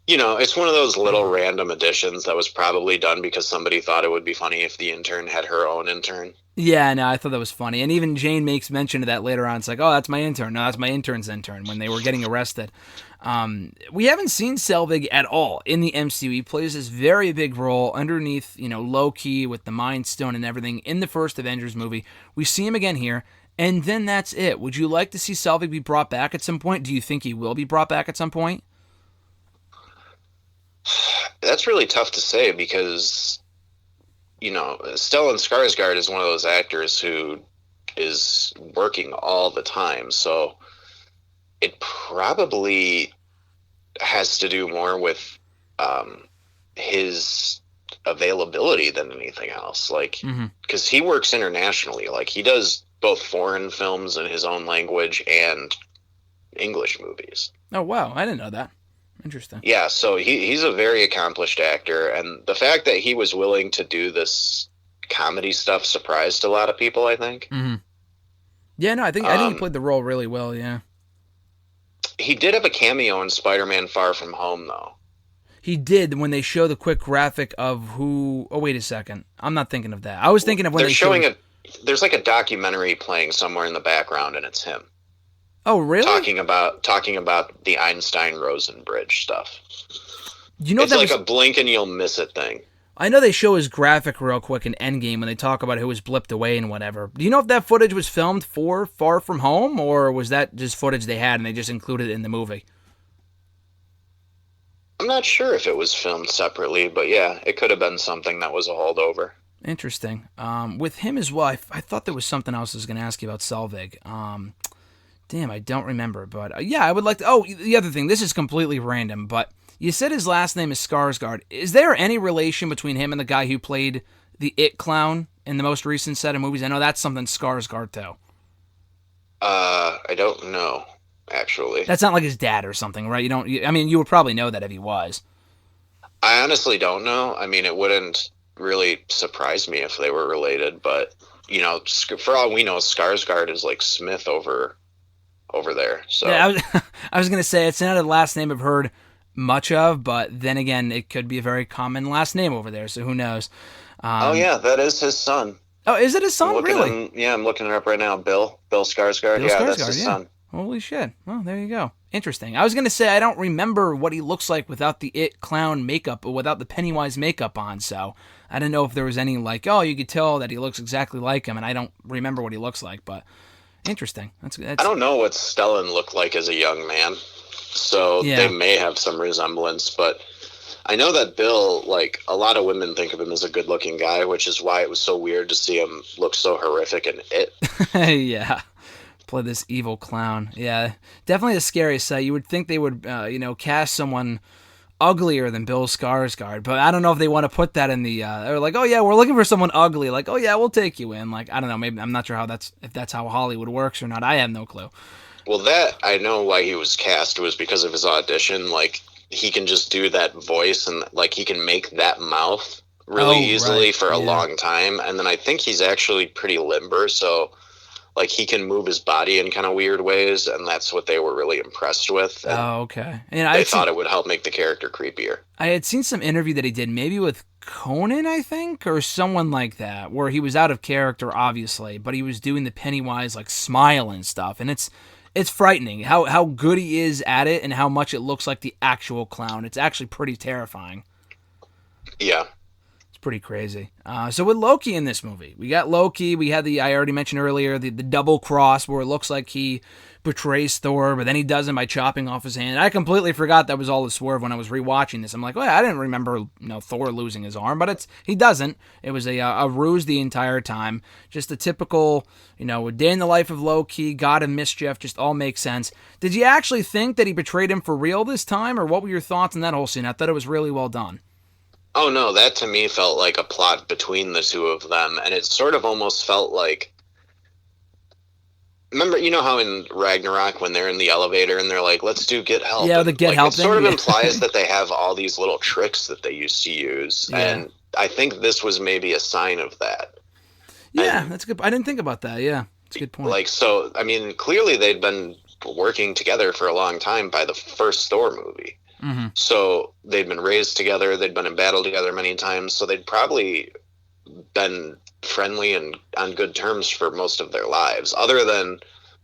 it's one of those little random additions that was probably done because somebody thought it would be funny if the intern had her own intern. Yeah, no, I thought that was funny. And even Jane makes mention of that later on. It's like, oh, that's my intern. No, that's my intern's intern when they were getting arrested. We haven't seen Selvig at all in the MCU. He plays this very big role underneath, Loki with the Mind Stone and everything in the first Avengers movie. We see him again here, and then that's it. Would you like to see Selvig be brought back at some point? Do you think he will be brought back at some point? That's really tough to say because, Stellan Skarsgård is one of those actors who is working all the time. So it probably has to do more with his availability than anything else. Like, because he works internationally. Like, he does both foreign films in his own language and English movies. Oh, wow. I didn't know that. Interesting. Yeah, so he's a very accomplished actor, and the fact that he was willing to do this comedy stuff surprised a lot of people, I think. Mm-hmm. Yeah, no, I think he played the role really well, yeah. He did have a cameo in Spider-Man Far From Home, though. He did when they show the quick graphic of who... Oh, wait a second. I'm not thinking of that. I was thinking of when they're showing there's like a documentary playing somewhere in the background, and it's him. Oh, really? Talking about the Einstein-Rosen bridge stuff. You know, it's like a blink and you'll miss it thing. I know they show his graphic real quick in Endgame when they talk about who was blipped away and whatever. Do you know if that footage was filmed for Far From Home, or was that just footage they had and they just included it in the movie? I'm not sure if it was filmed separately, but yeah, it could have been something that was a holdover. Interesting. With him as well, I thought there was something else I was going to ask you about Selvig. Damn, I don't remember. But yeah, I would like to... Oh, the other thing, this is completely random, but you said his last name is Skarsgård. Is there any relation between him and the guy who played the It Clown in the most recent set of movies? I know that's something Skarsgård, too. I don't know, actually. That's not like his dad or something, right? I mean, you would probably know that if he was. I honestly don't know. I mean, it wouldn't really surprise me if they were related, but, you know, for all we know, Skarsgård is like Smith over there. So yeah, I was going to say, it's not a last name I've heard much of, but then again, it could be a very common last name over there, so who knows. Oh, yeah, that is his son. Oh, is it his son? Really? I'm looking it up right now. Bill Skarsgård. That's his son. Holy shit. Well, there you go. Interesting. I was going to say, I don't remember what he looks like without the It Clown makeup, or without the Pennywise makeup on, so I didn't know if there was any, like, oh, you could tell that he looks exactly like him, and I don't remember what he looks like, but interesting. That's I don't know what Stellan looked like as a young man, so yeah. They may have some resemblance, but I know that Bill, like, a lot of women think of him as a good-looking guy, which is why it was so weird to see him look so horrific in It. Yeah. Play this evil clown. Yeah, definitely a scary sight. You would think they would, cast someone uglier than Bill Skarsgård, but I don't know if they want to put that in the. They're like, oh yeah, we're looking for someone ugly. Like, oh yeah, we'll take you in. Like, I don't know. Maybe I'm not sure if that's how Hollywood works or not. I have no clue. Well, that I know why he was cast was because of his audition. Like, he can just do that voice and like he can make that mouth really easily for a long time. And then I think he's actually pretty limber, so. Like, he can move his body in kind of weird ways, and that's what they were really impressed with. Oh, okay. And they thought it would help make the character creepier. I had seen some interview that he did, maybe with Conan, I think, or someone like that, where he was out of character, obviously, but he was doing the Pennywise, like, smile and stuff, and it's frightening how good he is at it and how much it looks like the actual clown. It's actually pretty terrifying. Yeah. Pretty crazy. So with Loki in this movie, we got Loki. We had I already mentioned earlier, the double cross where it looks like he betrays Thor, but then he doesn't by chopping off his hand. I completely forgot that was all a swerve when I was rewatching this. I'm like, well, I didn't remember Thor losing his arm, but he doesn't. It was a ruse the entire time. Just a typical, a day in the life of Loki, God of mischief, just all makes sense. Did you actually think that he betrayed him for real this time, or what were your thoughts on that whole scene? I thought it was really well done. Oh, no, that to me felt like a plot between the two of them, and it sort of almost felt like... Remember, you know how in Ragnarok, when they're in the elevator and they're like, let's do get help? Yeah, the get help thing. It sort of implies that they have all these little tricks that they used to use, and I think this was maybe a sign of that. Yeah, that's good. I didn't think about that, yeah. That's a good point. Like, so, I mean, clearly they'd been working together for a long time by the first Thor movie. Mm-hmm. So they'd been raised together, they'd been in battle together many times, so they'd probably been friendly and on good terms for most of their lives, other than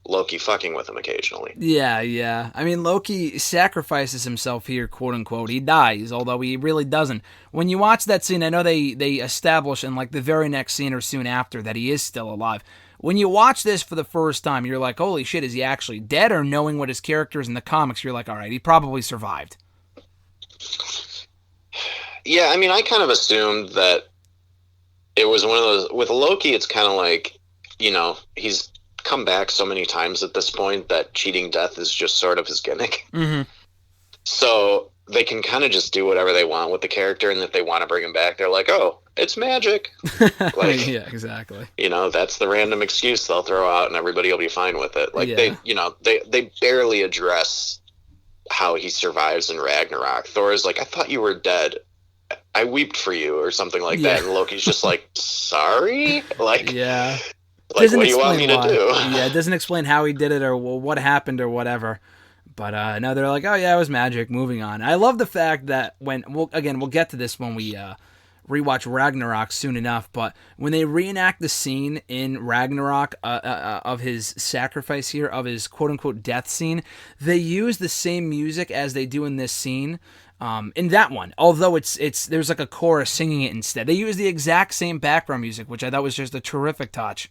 Loki fucking with him occasionally. Yeah. I mean, Loki sacrifices himself here, quote unquote. He dies, although he really doesn't. When you watch that scene, I know they establish in like the very next scene or soon after that he is still alive. When you watch this for the first time, you're like, holy shit, is he actually dead? Or knowing what his character is in the comics, you're like, all right, he probably survived. Yeah, I mean, I kind of assumed that it was one of those... With Loki, it's kind of like, he's come back so many times at this point that cheating death is just sort of his gimmick. Mm-hmm. So they can kind of just do whatever they want with the character, and if they want to bring him back, they're like, oh, it's magic. Like, yeah, exactly. that's the random excuse they'll throw out, and everybody will be fine with it. Like, Yeah. they barely address how he survives in Ragnarok. Thor is like, I thought you were dead. I wept for you, or something like that. And Loki's just like, sorry? Like, yeah. Like, what do you want me to do? Yeah, it doesn't explain how he did it or what happened or whatever. But no, they're like, oh yeah, it was magic. Moving on. I love the fact that we'll get to this when we rewatch Ragnarok soon enough. But when they reenact the scene in Ragnarok of his sacrifice here, of his quote unquote death scene, they use the same music as they do in this scene. In that one, although it's there's like a chorus singing it instead. They use the exact same background music, which I thought was just a terrific touch.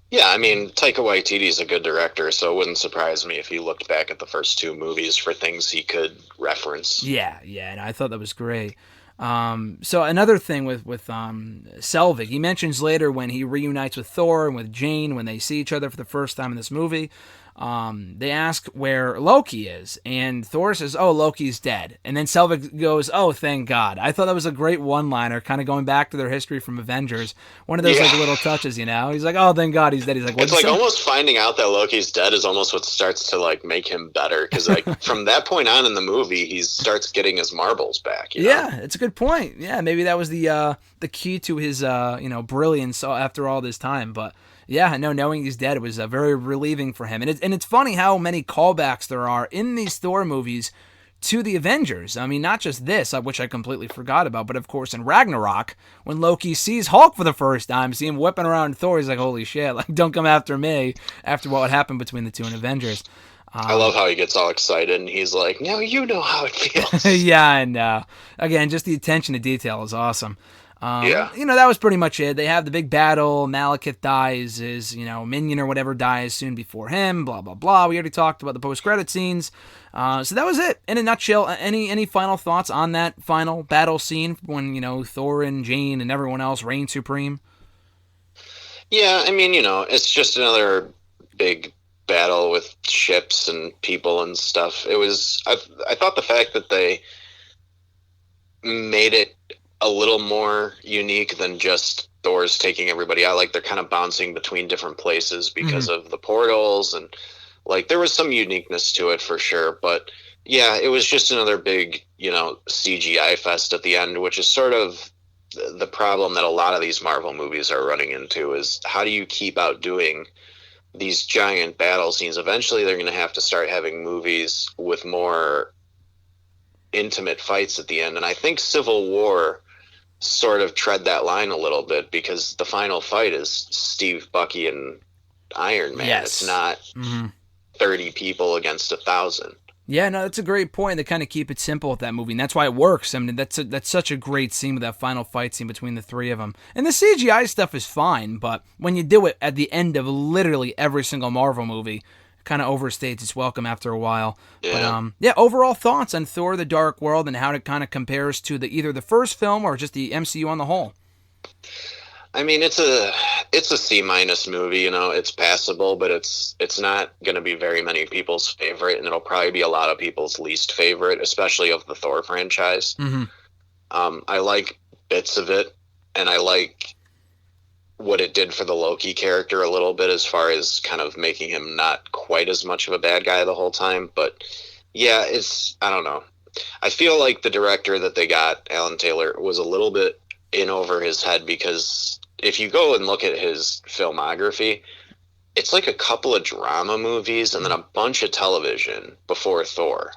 Yeah, I mean, Taika Waititi's a good director, so it wouldn't surprise me if he looked back at the first two movies for things he could reference. Yeah, and I thought that was great. So another thing with Selvig, he mentions later when he reunites with Thor and with Jane when they see each other for the first time in this movie. They ask where Loki is, and Thor says, "Oh, Loki's dead." And then Selvig goes, "Oh, thank God." I thought that was a great one-liner, kind of going back to their history from Avengers. One of those like little touches, He's like, "Oh, thank God he's dead." He's like, "It's like almost finding out that Loki's dead is almost what starts to like make him better, because like from that point on in the movie, he starts getting his marbles back." Yeah, it's a good point. Yeah, maybe that was the key to his brilliance after all this time, but. Yeah, no, knowing he's dead, it was very relieving for him. And it's funny how many callbacks there are in these Thor movies to the Avengers. I mean, not just this, which I completely forgot about, but of course in Ragnarok, when Loki sees Hulk for the first time, see him whipping around Thor, he's like, holy shit, like, don't come after me after what happened between the two in Avengers. I love how he gets all excited and he's like, now you know how it feels. Yeah, I know. Again, just the attention to detail is awesome. That was pretty much it. They have the big battle. Malekith dies. His, minion or whatever dies soon before him. Blah, blah, blah. We already talked about the post-credit scenes. So that was it. In a nutshell, any final thoughts on that final battle scene when, Thor and Jane and everyone else reign supreme? Yeah, I mean, it's just another big battle with ships and people and stuff. It was, I thought the fact that they made it a little more unique than just Thor's taking everybody out. Like, they're kind of bouncing between different places because of the portals, and like there was some uniqueness to it for sure. But yeah, it was just another big, CGI fest at the end, which is sort of the problem that a lot of these Marvel movies are running into, is how do you keep outdoing these giant battle scenes? Eventually they're going to have to start having movies with more intimate fights at the end. And I think Civil War sort of tread that line a little bit, because the final fight is Steve, Bucky, and Iron Man. Yes. It's not 30 people against 1,000. Yeah, no, that's a great point. They kind of keep it simple with that movie, and that's why it works. I mean, that's such a great scene with that final fight scene between the three of them. And the CGI stuff is fine, but when you do it at the end of literally every single Marvel movie, kind of overstates its welcome after a while. Yeah. But overall thoughts on Thor: The Dark World and how it kind of compares to either the first film or just the MCU on the whole. I mean, it's a C- movie. It's passable, but it's not going to be very many people's favorite, and it'll probably be a lot of people's least favorite, especially of the Thor franchise. I like bits of it, and I like what it did for the Loki character a little bit, as far as kind of making him not quite as much of a bad guy the whole time. But yeah, I don't know. I feel like the director that they got, Alan Taylor, was a little bit in over his head, because if you go and look at his filmography, it's like a couple of drama movies and then a bunch of television before Thor.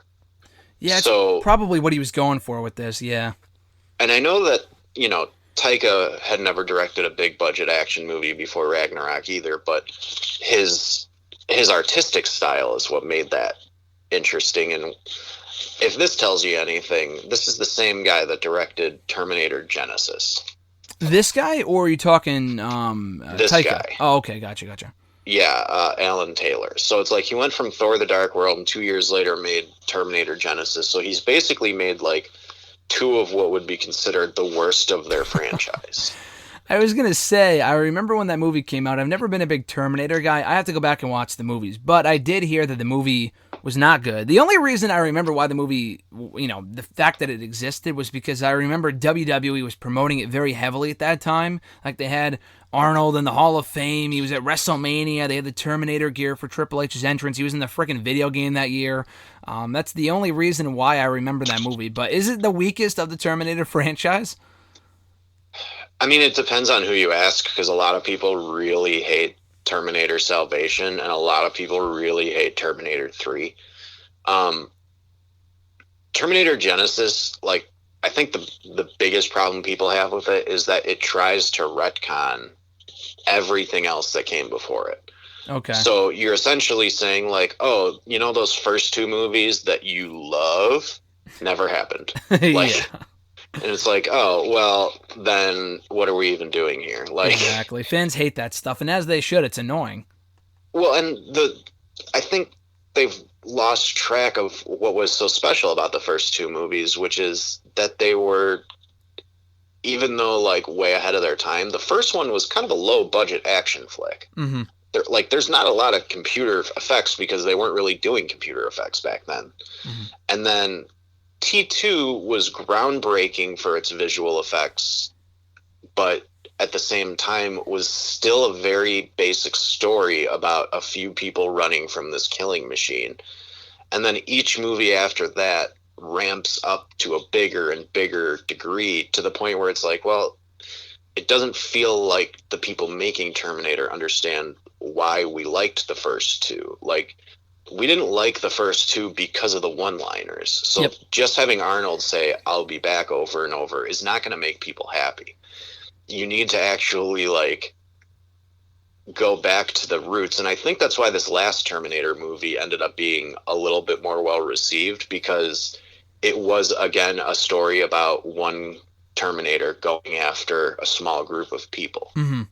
Yeah, so probably what he was going for with this, yeah. And I know that, Taika had never directed a big budget action movie before Ragnarok either, but his artistic style is what made that interesting. And if this tells you anything, this is the same guy that directed Terminator Genesis. This guy, or are you talking this Taika? Guy? Oh, okay, gotcha. Yeah, Alan Taylor. So it's like he went from Thor: The Dark World, and 2 years later made Terminator Genesis. So he's basically made like two of what would be considered the worst of their franchise. I was going to say, I remember when that movie came out. I've never been a big Terminator guy. I have to go back and watch the movies. But I did hear that the movie was not good. The only reason I remember why the movie, the fact that it existed was because I remember WWE was promoting it very heavily at that time. Like they had Arnold in the Hall of Fame. He was at WrestleMania. They had the Terminator gear for Triple H's entrance. He was in the freaking video game that year. That's the only reason why I remember that movie. But is it the weakest of the Terminator franchise? I mean, it depends on who you ask, because a lot of people really hate Terminator Salvation, and a lot of people really hate Terminator 3. Terminator Genesis, like, I think the biggest problem people have with it is that it tries to retcon everything else that came before it. Okay. So you're essentially saying, like, oh, those first two movies that you love never happened. Like, yeah. And it's like, oh, well, then what are we even doing here? Like, exactly. Fans hate that stuff, and as they should. It's annoying. Well, and I think they've lost track of what was so special about the first two movies, which is that they were, even though like way ahead of their time, the first one was kind of a low budget action flick. Mm-hmm. There's not a lot of computer effects because they weren't really doing computer effects back then. Mm-hmm. And then T2 was groundbreaking for its visual effects, but at the same time was still a very basic story about a few people running from this killing machine. And then each movie after that ramps up to a bigger and bigger degree, to the point where it's like, well, it doesn't feel like the people making Terminator understand why we liked the first two. Like, we didn't like the first two because of the one-liners. So Yep. Just having Arnold say, I'll be back over and over is not going to make people happy. You need to actually, like, go back to the roots. And I think that's why this last Terminator movie ended up being a little bit more well-received, because it was, again, a story about one Terminator going after a small group of people. Mm-hmm.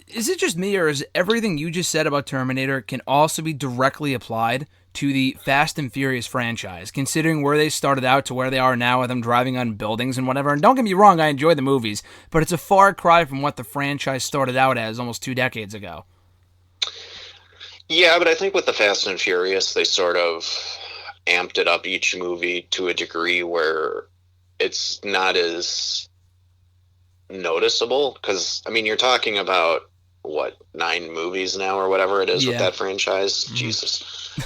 Is it just me, or is everything you just said about Terminator can also be directly applied to the Fast and Furious franchise, considering where they started out to where they are now with them driving on buildings and whatever? And don't get me wrong, I enjoy the movies, but it's a far cry from what the franchise started out as almost 2 decades ago. Yeah, but I think with the Fast and Furious, they sort of amped it up each movie to a degree where it's not as noticeable. Because, I mean, you're talking about, what, 9 movies now or whatever it is with that franchise? Mm-hmm. Jesus.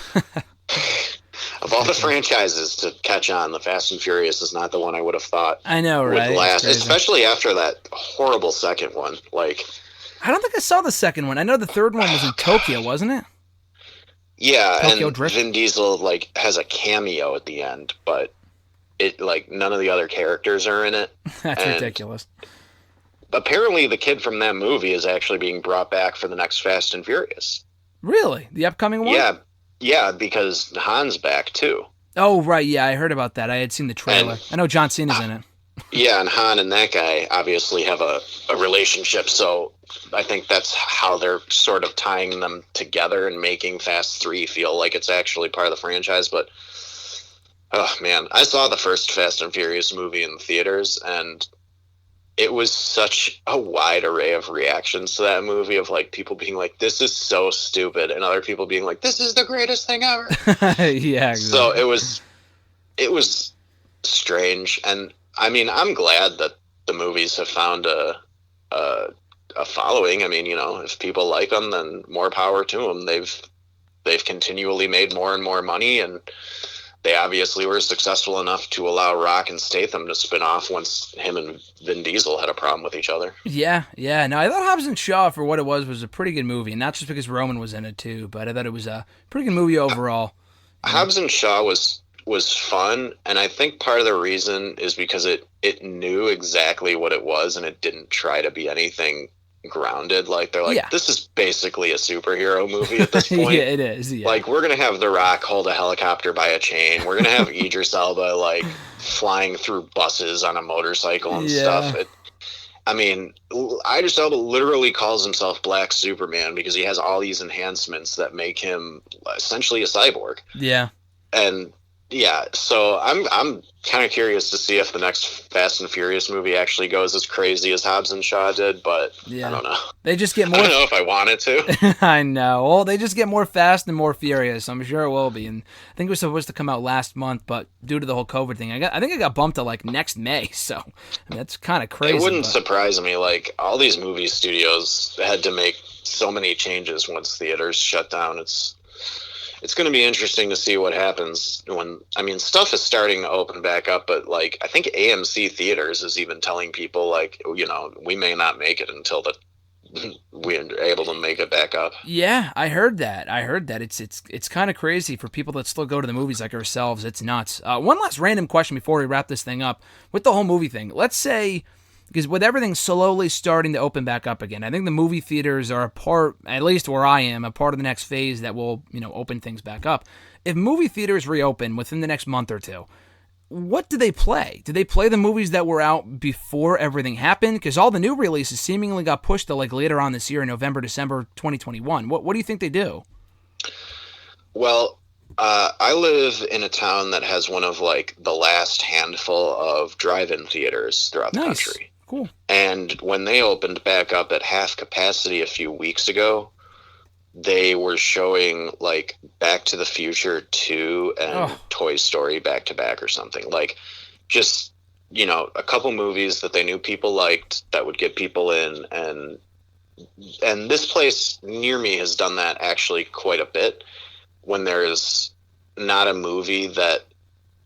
Of all the franchises to catch on, the Fast and Furious is not the one I would have thought. I know, right? Would last, especially after that horrible second one. Like, I don't think I saw the second one. I know the third one was in Tokyo, wasn't it? Yeah, Tokyo and Drift? Vin Diesel like has a cameo at the end, but it like none of the other characters are in it. That's ridiculous. Apparently, the kid from that movie is actually being brought back for the next Fast and Furious. Really? The upcoming one? Yeah, because Han's back too. Oh, right. Yeah, I heard about that. I had seen the trailer. And I know John Cena's in it. Yeah, and Han and that guy obviously have a relationship, so I think that's how they're sort of tying them together and making Fast 3 feel like it's actually part of the franchise. But, oh man, I saw the first Fast and Furious movie in the theaters, and it was such a wide array of reactions to that movie, of like people being like, this is so stupid, and other people being like, this is the greatest thing ever. Yeah, exactly. So it was strange, and I mean, I'm glad that the movies have found a following. I mean, if people like them, then more power to them. They've continually made more and more money, and they obviously were successful enough to allow Rock and Statham to spin off once him and Vin Diesel had a problem with each other. Yeah. No, I thought Hobbs and Shaw, for what it was a pretty good movie, and not just because Roman was in it too, but I thought it was a pretty good movie overall. Hobbs and Shaw was fun, and I think part of the reason is because it knew exactly what it was, and it didn't try to be anything grounded. Like, they're like, this is basically a superhero movie at this point. Yeah, it is. Yeah. Like, we're gonna have The Rock hold a helicopter by a chain. We're gonna have Idris Elba like flying through buses on a motorcycle and stuff. I mean, Idris Elba literally calls himself Black Superman because he has all these enhancements that make him essentially a cyborg. Yeah. And Yeah, so I'm kind of curious to see if the next Fast and Furious movie actually goes as crazy as Hobbs and Shaw did, but I Yeah. don't know. They just get I more. don't know if I want it to. I know. Well, they just get more fast and more furious. I'm sure it will be. And I think it was supposed to come out last month, but due to the whole COVID thing, I think it got bumped to like next May. So that's kind of It crazy. wouldn't But surprise me. Like all these movie studios had to make so many changes once theaters shut down. It's going to be interesting to see what happens when, I mean, stuff is starting to open back up, but like I think AMC theaters is even telling people like, we may not make it until we're able to make it back up. yeah, I heard that. It's kind of crazy for people that still go to the movies like ourselves. It's nuts. One last random question before we wrap this thing up with the whole movie thing. Let's say, because with everything slowly starting to open back up again, I think the movie theaters are a part, at least where I am, a part of the next phase that will, open things back up. If movie theaters reopen within the next month or two, what do they play? Do they play the movies that were out before everything happened? Because all the new releases seemingly got pushed to like later on this year, in November, December 2021. What do you think they do? Well, I live in a town that has one of like the last handful of drive-in theaters throughout the Nice. country. Cool. And when they opened back up at half capacity a few weeks ago, they were showing like Back to the Future 2 and Oh, Toy Story back to back or something. Like just, a couple movies that they knew people liked that would get people in, and this place near me has done that actually quite a bit when there's not a movie that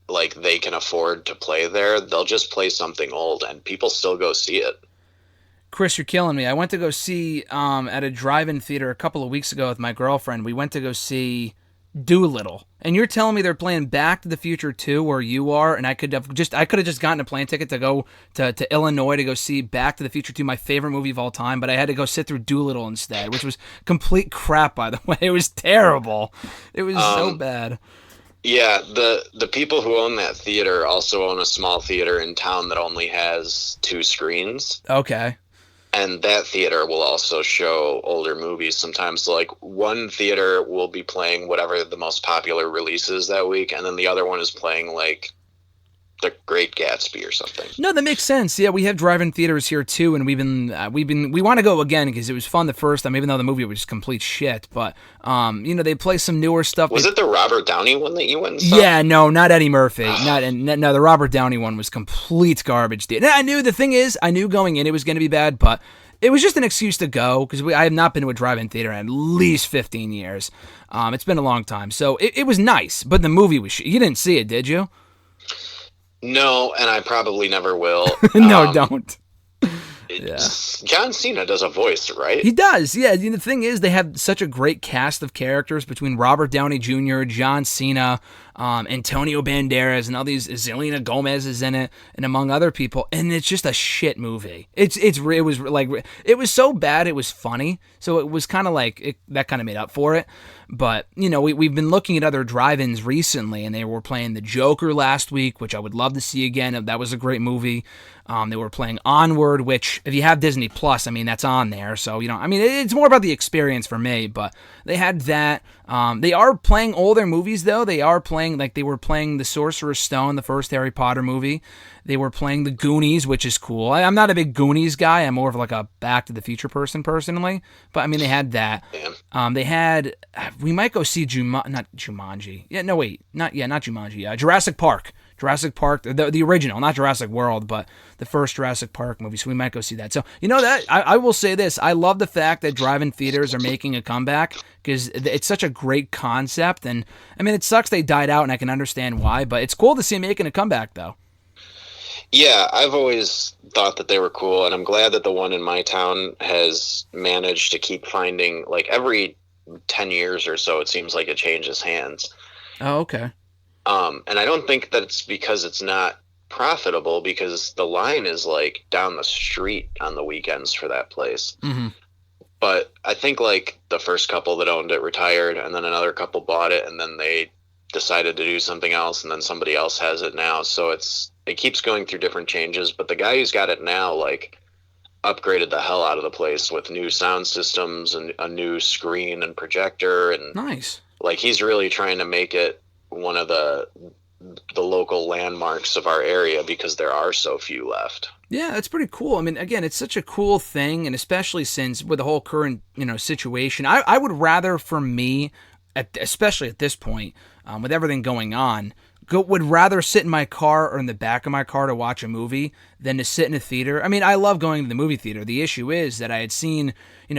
like they can afford to play there. They'll just play something old and people still go see it. Chris, you're killing me. I went to go see at a drive-in theater a couple of weeks ago with my girlfriend. We went to go see Doolittle, and you're telling me they're playing Back to the Future 2 where you are, and I could have just gotten a plane ticket to go to Illinois to go see Back to the Future 2, my favorite movie of all time, but I had to go sit through Doolittle instead, which was complete crap, by the way. It was terrible. It was so bad. Yeah, the people who own that theater also own a small theater in town that only has two screens. Okay. And that theater will also show older movies sometimes. So like one theater will be playing whatever the most popular release is that week, and then the other one is playing like The Great Gatsby or something. No, that makes sense. Yeah, we have drive-in theaters here too, and we want to go again because it was fun the first time, even though the movie was complete shit. But they play some newer stuff. Was it the Robert Downey one that you went and saw? Yeah, no, not Eddie Murphy. No, the Robert Downey one was complete garbage. Dude. I knew going in it was going to be bad, but it was just an excuse to go because I have not been to a drive-in theater in at least 15 years. It's been a long time, so it was nice, but the movie was. You didn't see it, did you? No, and I probably never will. No, don't. Yeah. John Cena does a voice, right? He does, yeah. The thing is, they have such a great cast of characters between Robert Downey Jr., John Cena, Antonio Banderas, and all these. Zelena Gomez is in it, and among other people. And it's just a shit movie. It was so bad it was funny. So it was kind of like that kind of made up for it. But we've been looking at other drive-ins recently, and they were playing The Joker last week, which I would love to see again. That was a great movie. They were playing Onward, which if you have Disney Plus, that's on there. So it's more about the experience for me. But they had that. They are playing older movies though. They are playing they were playing The Sorcerer's Stone, the first Harry Potter movie. They were playing The Goonies, which is cool. I'm not a big Goonies guy. I'm more of like a Back to the Future person personally. But they had that. They had. We might go see not Jumanji. Yeah, no wait, not Jumanji. Jurassic Park. Jurassic Park, the original, not Jurassic World, but the first Jurassic Park movie. So we might go see that. So that I will say this: I love the fact that drive-in theaters are making a comeback because it's such a great concept. And it sucks they died out, and I can understand why. But it's cool to see them making a comeback, though. Yeah, I've always thought that they were cool, and I'm glad that the one in my town has managed to keep finding, like, every 10 years or so, it seems like it changes hands. Oh, okay. And I don't think that it's because it's not profitable, because the line is, like, down the street on the weekends for that place. Mm-hmm. But I think, like, the first couple that owned it retired, and then another couple bought it, and then they decided to do something else, and then somebody else has it now. So it keeps going through different changes, but the guy who's got it now, like, upgraded the hell out of the place with new sound systems and a new screen and projector, and Nice. like, he's really trying to make it one of the the local landmarks of our area because there are so few left. Yeah, that's pretty cool. I mean, again, it's such a cool thing, and especially since with the whole current, situation, I would rather, for me, especially at this point, with everything going on, would rather sit in my car or in the back of my car to watch a movie than to sit in a theater. I mean, I love going to the movie theater. The issue is that I had seen,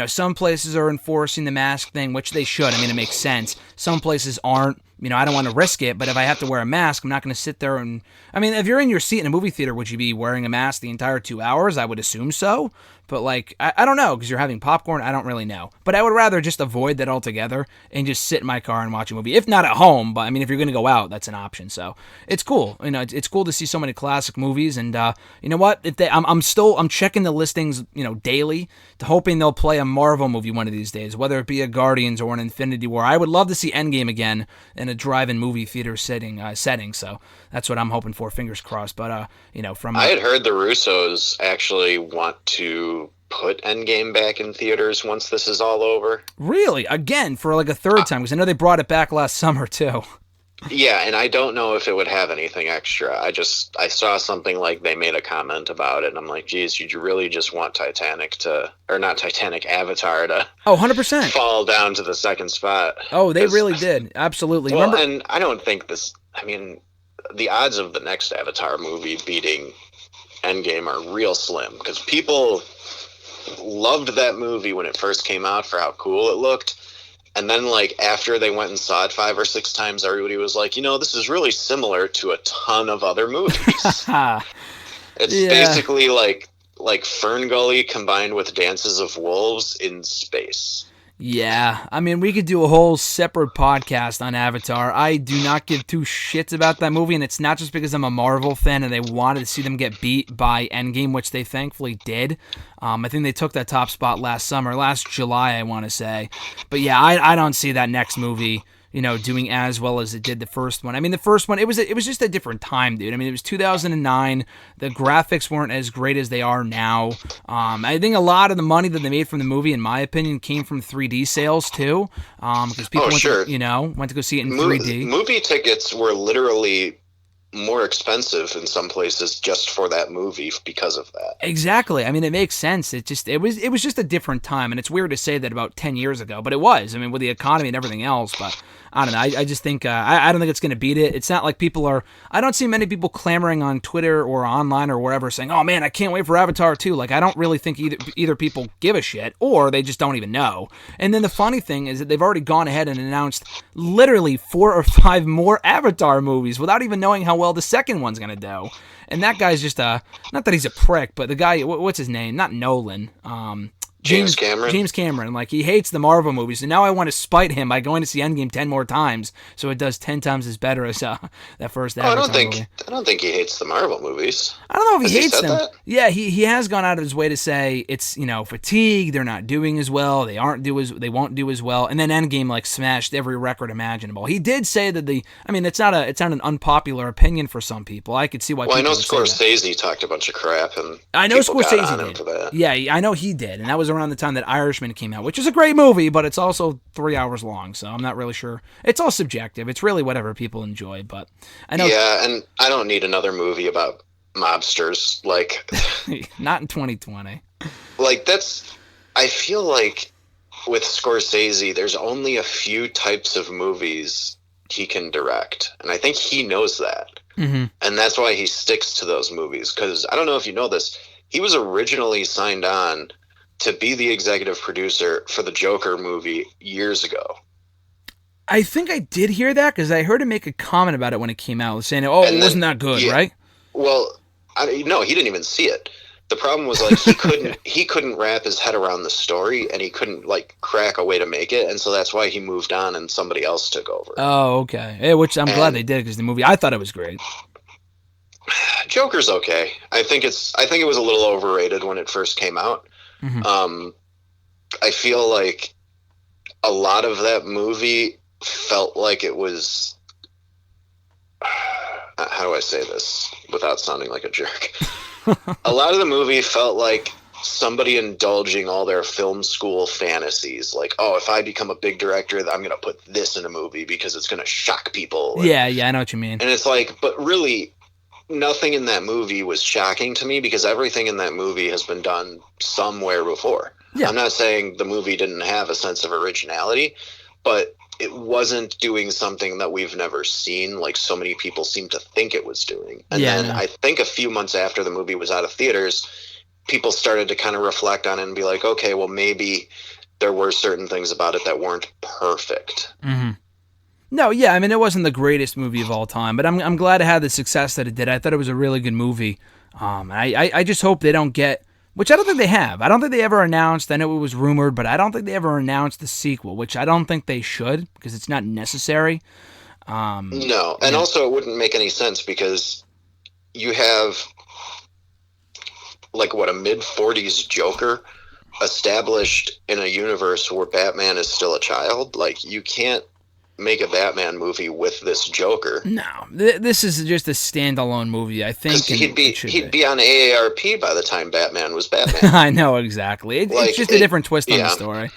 some places are enforcing the mask thing, which they should. I mean, it makes sense. Some places aren't. I don't want to risk it, but if I have to wear a mask, I'm not going to sit there and... I mean, if you're in your seat in a movie theater, would you be wearing a mask the entire 2 hours? I would assume so. But, I don't know, because you're having popcorn. I don't really know. But I would rather just avoid that altogether and just sit in my car and watch a movie. If not at home, but, I mean, if you're going to go out, that's an option. So, it's cool. It's cool to see so many classic movies. And, you know what? I'm checking the listings, daily, hoping they'll play a Marvel movie one of these days, whether it be a Guardians or an Infinity War. I would love to see Endgame again in a drive-in movie theater setting. So that's what I'm hoping for. Fingers crossed. But I had heard the Russos actually want to put Endgame back in theaters once this is all over. Really? Again, for a third time? Because I know they brought it back last summer too. Yeah, and I don't know if it would have anything extra. I saw something like they made a comment about it, and I'm like, geez, you really just want Avatar to 100%. fall down to the second spot. Oh, they really did. Absolutely. Well, and I don't think the odds of the next Avatar movie beating Endgame are real slim, because people loved that movie when it first came out for how cool it looked. And then, after they went and saw it 5 or 6 times, everybody was like, this is really similar to a ton of other movies. It's basically like Fern Gully combined with Dances of Wolves in space. Yeah, I mean, we could do a whole separate podcast on Avatar. I do not give two shits about that movie, and it's not just because I'm a Marvel fan and they wanted to see them get beat by Endgame, which they thankfully did. I think they took that top spot last July, I want to say. But yeah, I don't see that next movie, doing as well as it did the first one. I mean, the first one, it was just a different time, dude. I mean, it was 2009. The graphics weren't as great as they are now. I think a lot of the money that they made from the movie, in my opinion, came from 3D sales too. Because people went to go see it in 3D. Movie tickets were literally more expensive in some places just for that movie because of that. Exactly. I mean, it makes sense. It was just a different time, and it's weird to say that about 10 years ago, but it was. I mean, with the economy and everything else, but I don't know. I just think I don't think it's going to beat it. It's not like people are. I don't see many people clamoring on Twitter or online or wherever saying, "Oh man, I can't wait for Avatar 2." I don't really think either people give a shit or they just don't even know. And then the funny thing is that they've already gone ahead and announced literally 4 or 5 more Avatar movies without even knowing how well the second one's going to do. And that guy's just not that he's a prick, but the guy, what's his name? Not Nolan. James Cameron. James Cameron. He hates the Marvel movies, and now I want to spite him by going to see Endgame 10 more times, so it does 10 times as better as that first Avatar movie. I don't think he hates the Marvel movies. I don't know if he hates them. That? Yeah, he has gone out of his way to say it's fatigue. They're not doing as well. They won't do as well. And then Endgame smashed every record imaginable. He did say that it's not an unpopular opinion for some people. I could see why. Well, I know Scorsese talked a bunch of crap, and I know Scorsese did. For that. Yeah, I know he did, and that was around the time that Irishman came out, which is a great movie, but it's also 3 hours long, so I'm not really sure. It's all subjective. It's really whatever people enjoy, but I know. Yeah, and I don't need another movie about mobsters. Not in 2020. I feel like with Scorsese, there's only a few types of movies he can direct, and I think he knows that. Mm-hmm. And that's why he sticks to those movies, because I don't know if you know this, he was originally signed on to be the executive producer for the Joker movie years ago. I think I did hear that, because I heard him make a comment about it when it came out, saying, it wasn't that good, right? Well, no, he didn't even see it. The problem was he couldn't wrap his head around the story, and he couldn't crack a way to make it, and so that's why he moved on and somebody else took over. Oh, okay. Yeah, which I'm glad they did, because the movie, I thought it was great. Joker's okay. I think it was a little overrated when it first came out. Mm-hmm. I feel like a lot of that movie felt like it was. How do I say this without sounding like a jerk? A lot of the movie felt like somebody indulging all their film school fantasies. Like, oh, if I become a big director, I'm going to put this in a movie because it's going to shock people. Yeah, I know what you mean. And it's like, but really, nothing in that movie was shocking to me because everything in that movie has been done somewhere before. Yeah. I'm not saying the movie didn't have a sense of originality, but it wasn't doing something that we've never seen like so many people seem to think it was doing. And then I think a few months after the movie was out of theaters, people started to kind of reflect on it and be like, okay, well, maybe there were certain things about it that weren't perfect. Mm-hmm. No, yeah, I mean, it wasn't the greatest movie of all time, but I'm glad it had the success that it did. I thought it was a really good movie. I just hope they don't get, which I don't think they have. I don't think they ever announced, I know it was rumored, but I don't think they ever announced the sequel, which I don't think they should, because it's not necessary. No, and also it wouldn't make any sense, because you have, like, what, a mid-40s Joker established in a universe where Batman is still a child? Like, you can't make a Batman movie with this Joker. No, this is just a standalone movie, I think. He'd be on AARP by the time Batman was Batman. I know, exactly. It's just a different twist on the story.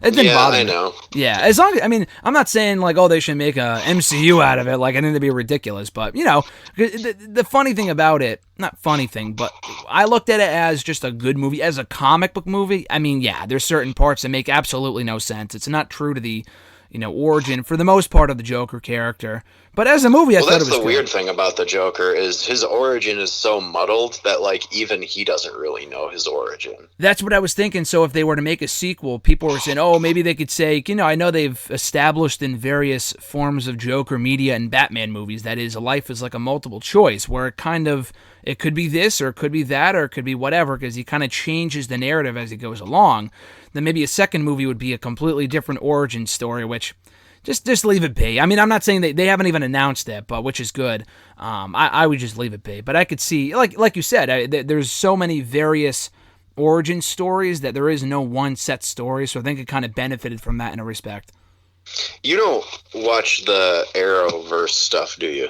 It didn't bother me. I know. Yeah, as long as, I mean, I'm not saying like, oh, they should make a MCU out of it. Like, I think that'd be ridiculous. But, you know, the funny thing about it, not funny thing, but I looked at it as just a good movie. As a comic book movie, I mean, yeah, there's certain parts that make absolutely no sense. It's not true to the, you know, origin, for the most part, of the Joker character. But as a movie, I thought it was good. That's the weird thing about the Joker, is his origin is so muddled that, like, even he doesn't really know his origin. That's what I was thinking. So if they were to make a sequel, people were saying, oh, maybe they could say, you know, I know they've established in various forms of Joker media and Batman movies that his life is like a multiple choice, where it could be this, or it could be that, or it could be whatever, because he kind of changes the narrative as he goes along. Then maybe a second movie would be a completely different origin story, which just leave it be. I mean, I'm not saying they haven't even announced it, but which is good. I would just leave it be. But I could see, like you said, there's so many various origin stories that there is no one set story, so I think it kind of benefited from that in a respect. You don't watch the Arrowverse stuff, do you?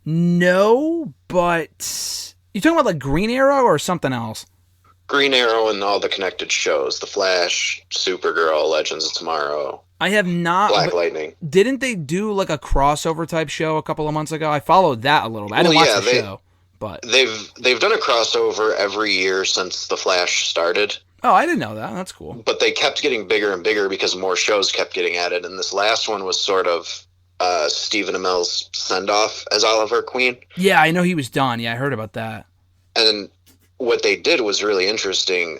No, but you talking about like Green Arrow or something else? Green Arrow and all the connected shows, The Flash, Supergirl, Legends of Tomorrow. I have not. Black Lightning. Didn't they do like a crossover type show a couple of months ago? I followed that a little bit. I didn't watch the show, but they've done a crossover every year since The Flash started. Oh, I didn't know that. That's cool. But they kept getting bigger and bigger because more shows kept getting added, and this last one was sort of Stephen Amell's send-off as Oliver Queen. Yeah, I know he was done. Yeah, I heard about that. And what they did was really interesting.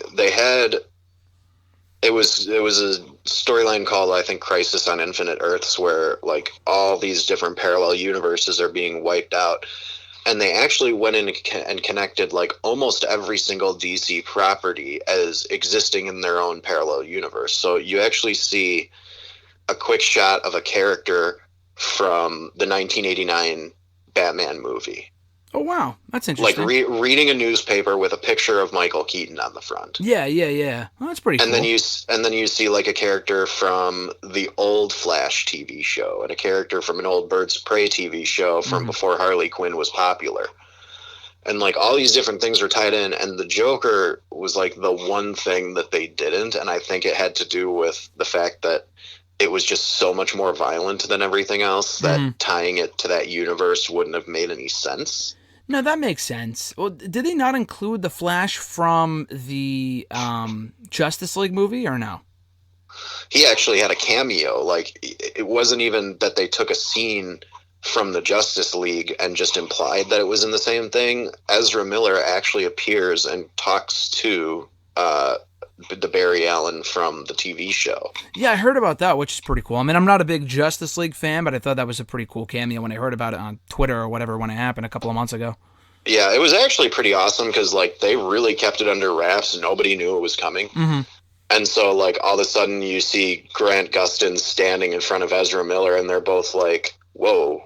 It was a storyline called, I think, Crisis on Infinite Earths, where like all these different parallel universes are being wiped out. And they actually went in and connected like almost every single DC property as existing in their own parallel universe. So you actually see a quick shot of a character from the 1989 Batman movie. Oh, wow. That's interesting. Like reading a newspaper with a picture of Michael Keaton on the front. Yeah. Well, that's pretty cool. And then you see like a character from the old Flash TV show and a character from an old Birds of Prey TV show from before Harley Quinn was popular. And like all these different things were tied in, and the Joker was like the one thing that they didn't, and I think it had to do with the fact that it was just so much more violent than everything else that tying it to that universe wouldn't have made any sense. No, that makes sense. Well, did they not include the Flash from the Justice League movie, or no? He actually had a cameo. Like, it wasn't even that they took a scene from the Justice League and just implied that it was in the same thing. Ezra Miller actually appears and talks to the Barry Allen from the TV show. Yeah, I heard about that, which is pretty cool. I mean, I'm not a big Justice League fan, but I thought that was a pretty cool cameo when I heard about it on Twitter or whatever when it happened a couple of months ago. Yeah, it was actually pretty awesome because, like, they really kept it under wraps. Nobody knew it was coming. And so, like, all of a sudden you see Grant Gustin standing in front of Ezra Miller, and they're both like, whoa.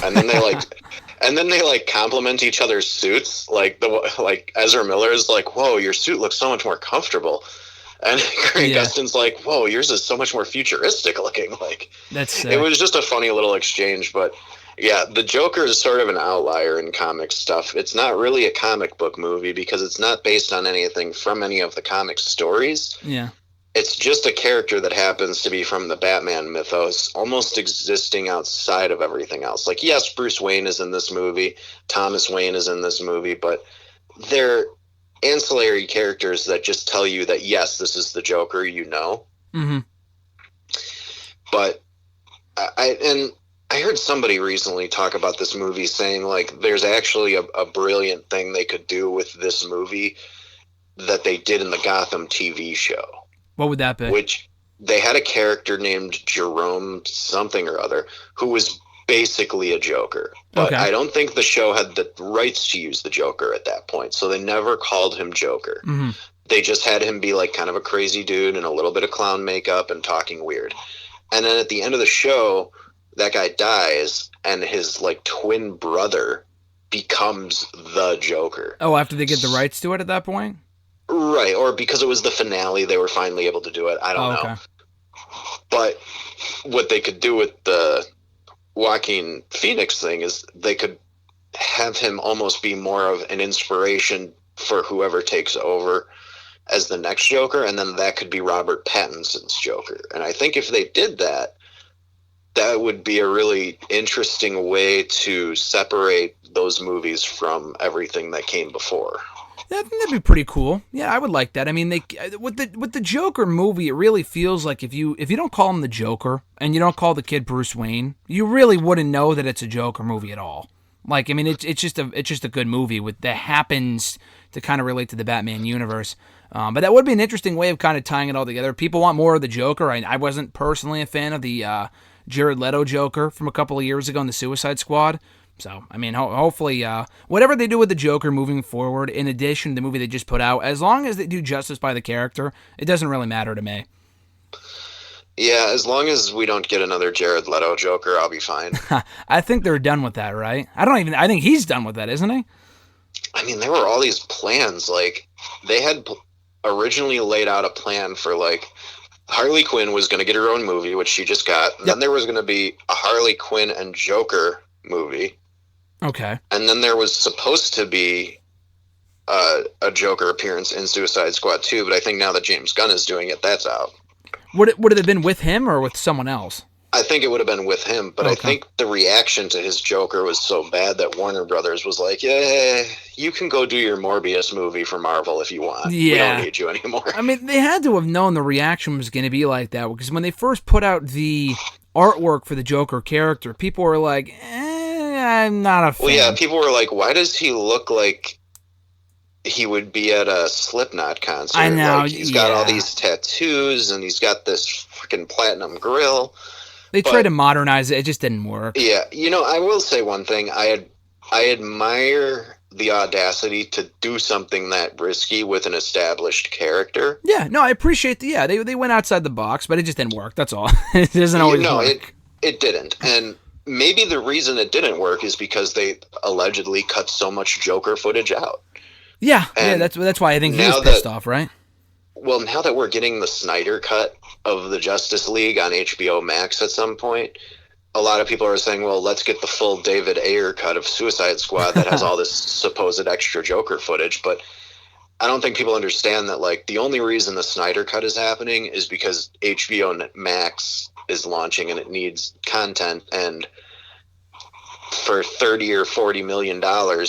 And then they compliment each other's suits. Like Ezra Miller is like, whoa, your suit looks so much more comfortable. And Grant Gustin's like, whoa, yours is so much more futuristic looking. Like, that's sick. It was just a funny little exchange, but Yeah, the Joker is sort of an outlier in comic stuff. It's not really a comic book movie because it's not based on anything from any of the comic stories. Yeah. It's just a character that happens to be from the Batman mythos, almost existing outside of everything else. Like, yes, Bruce Wayne is in this movie, Thomas Wayne is in this movie, but they're ancillary characters that just tell you that, yes, this is the Joker, you know. Mm-hmm. But I heard somebody recently talk about this movie saying, like, there's actually a brilliant thing they could do with this movie that they did in the Gotham TV show. What would that be? Which they had a character named Jerome something or other who was basically a Joker. But I don't think the show had the rights to use the Joker at that point, so they never called him Joker. Mm-hmm. They just had him be like kind of a crazy dude and a little bit of clown makeup and talking weird. And then at the end of the show, that guy dies and his like twin brother becomes the Joker. Oh, after they get the rights to it at that point? Right, or because it was the finale, they were finally able to do it. I don't know. But what they could do with the Joaquin Phoenix thing is they could have him almost be more of an inspiration for whoever takes over as the next Joker, and then that could be Robert Pattinson's Joker. And I think if they did that, that would be a really interesting way to separate those movies from everything that came before. Yeah, I think that'd be pretty cool. Yeah, I would like that. I mean, with the Joker movie, it really feels like if you don't call him the Joker and you don't call the kid Bruce Wayne, you really wouldn't know that it's a Joker movie at all. Like, I mean, it's just a good movie that happens to kind of relate to the Batman universe. But that would be an interesting way of kind of tying it all together. People want more of the Joker. I wasn't personally a fan of the Jared Leto Joker from a couple of years ago in the Suicide Squad. So, I mean, hopefully, whatever they do with the Joker moving forward, in addition to the movie they just put out, as long as they do justice by the character, it doesn't really matter to me. Yeah, as long as we don't get another Jared Leto Joker, I'll be fine. I think they're done with that, right? I think he's done with that, isn't he? I mean, there were all these plans. Like, they had originally laid out a plan for, like, Harley Quinn was going to get her own movie, which she just got. Yep. Then there was going to be a Harley Quinn and Joker movie. Okay. And then there was supposed to be a Joker appearance in Suicide Squad 2, but I think now that James Gunn is doing it, that's out. Would it have been with him or with someone else? I think it would have been with him, but I think the reaction to his Joker was so bad that Warner Brothers was like, yeah, you can go do your Morbius movie for Marvel if you want. Yeah. We don't need you anymore. I mean, they had to have known the reaction was going to be like that, because when they first put out the artwork for the Joker character, people were like, I'm not a fan. Well, yeah, people were like, why does he look like he would be at a Slipknot concert? I know, like, he's got all these tattoos, and he's got this freaking platinum grill. They tried to modernize it. It just didn't work. Yeah, I will say one thing. I admire the audacity to do something that risky with an established character. Yeah, no, I appreciate they went outside the box, but it just didn't work. That's all. It doesn't always work. It didn't. And maybe the reason it didn't work is because they allegedly cut so much Joker footage out. Yeah, that's why I think he was pissed off, right? Well, now that we're getting the Snyder cut of the Justice League on HBO Max at some point, a lot of people are saying, well, let's get the full David Ayer cut of Suicide Squad that has all this supposed extra Joker footage. But I don't think people understand that, like, the only reason the Snyder cut is happening is because HBO Max is launching and it needs content, and for $30 or $40 million,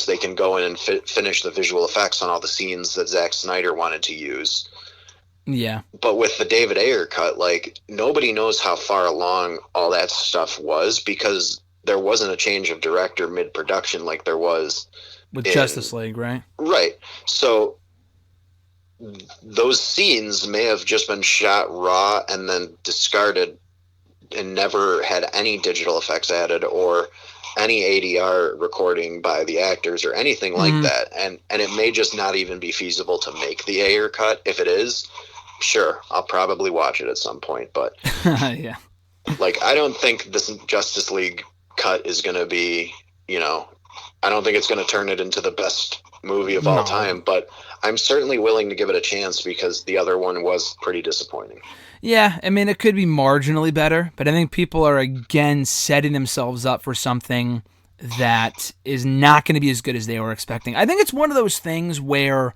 they can go in and finish the visual effects on all the scenes that Zack Snyder wanted to use. Yeah. But with the David Ayer cut, like, nobody knows how far along all that stuff was, because there wasn't a change of director mid-production like there was with Justice League, right? Right. So those scenes may have just been shot raw and then discarded and never had any digital effects added or any ADR recording by the actors or anything like that. And it may just not even be feasible to make the Ayer cut. If it is, sure, I'll probably watch it at some point. But yeah, like, I don't think this Justice League cut is going to be, I don't think it's going to turn it into the best movie of all time. But I'm certainly willing to give it a chance because the other one was pretty disappointing. Yeah, I mean, it could be marginally better, but I think people are again setting themselves up for something that is not going to be as good as they were expecting. I think it's one of those things where,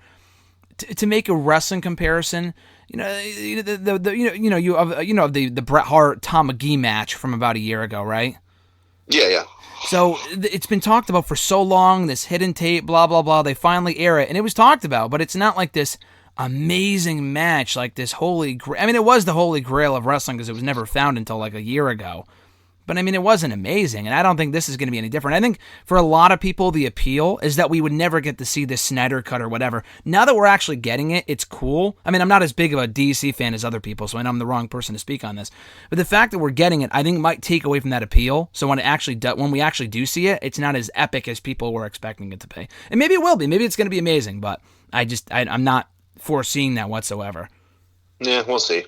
to make a wrestling comparison, you know the Bret Hart Tom McGee match from about a year ago, right? Yeah. So it's been talked about for so long, this hidden tape, blah, blah, blah. They finally air it, and it was talked about, but it's not like this amazing match, like this holy grail. I mean, it was the holy grail of wrestling because it was never found until like a year ago. But I mean, it wasn't amazing, and I don't think this is going to be any different. I think for a lot of people, the appeal is that we would never get to see this Snyder Cut or whatever. Now that we're actually getting it, it's cool. I mean, I'm not as big of a DC fan as other people, so I know I'm the wrong person to speak on this. But the fact that we're getting it, I think, might take away from that appeal. So when we actually do see it, it's not as epic as people were expecting it to be. And maybe it will be. Maybe it's going to be amazing, but I'm not foreseeing that whatsoever. Yeah, we'll see.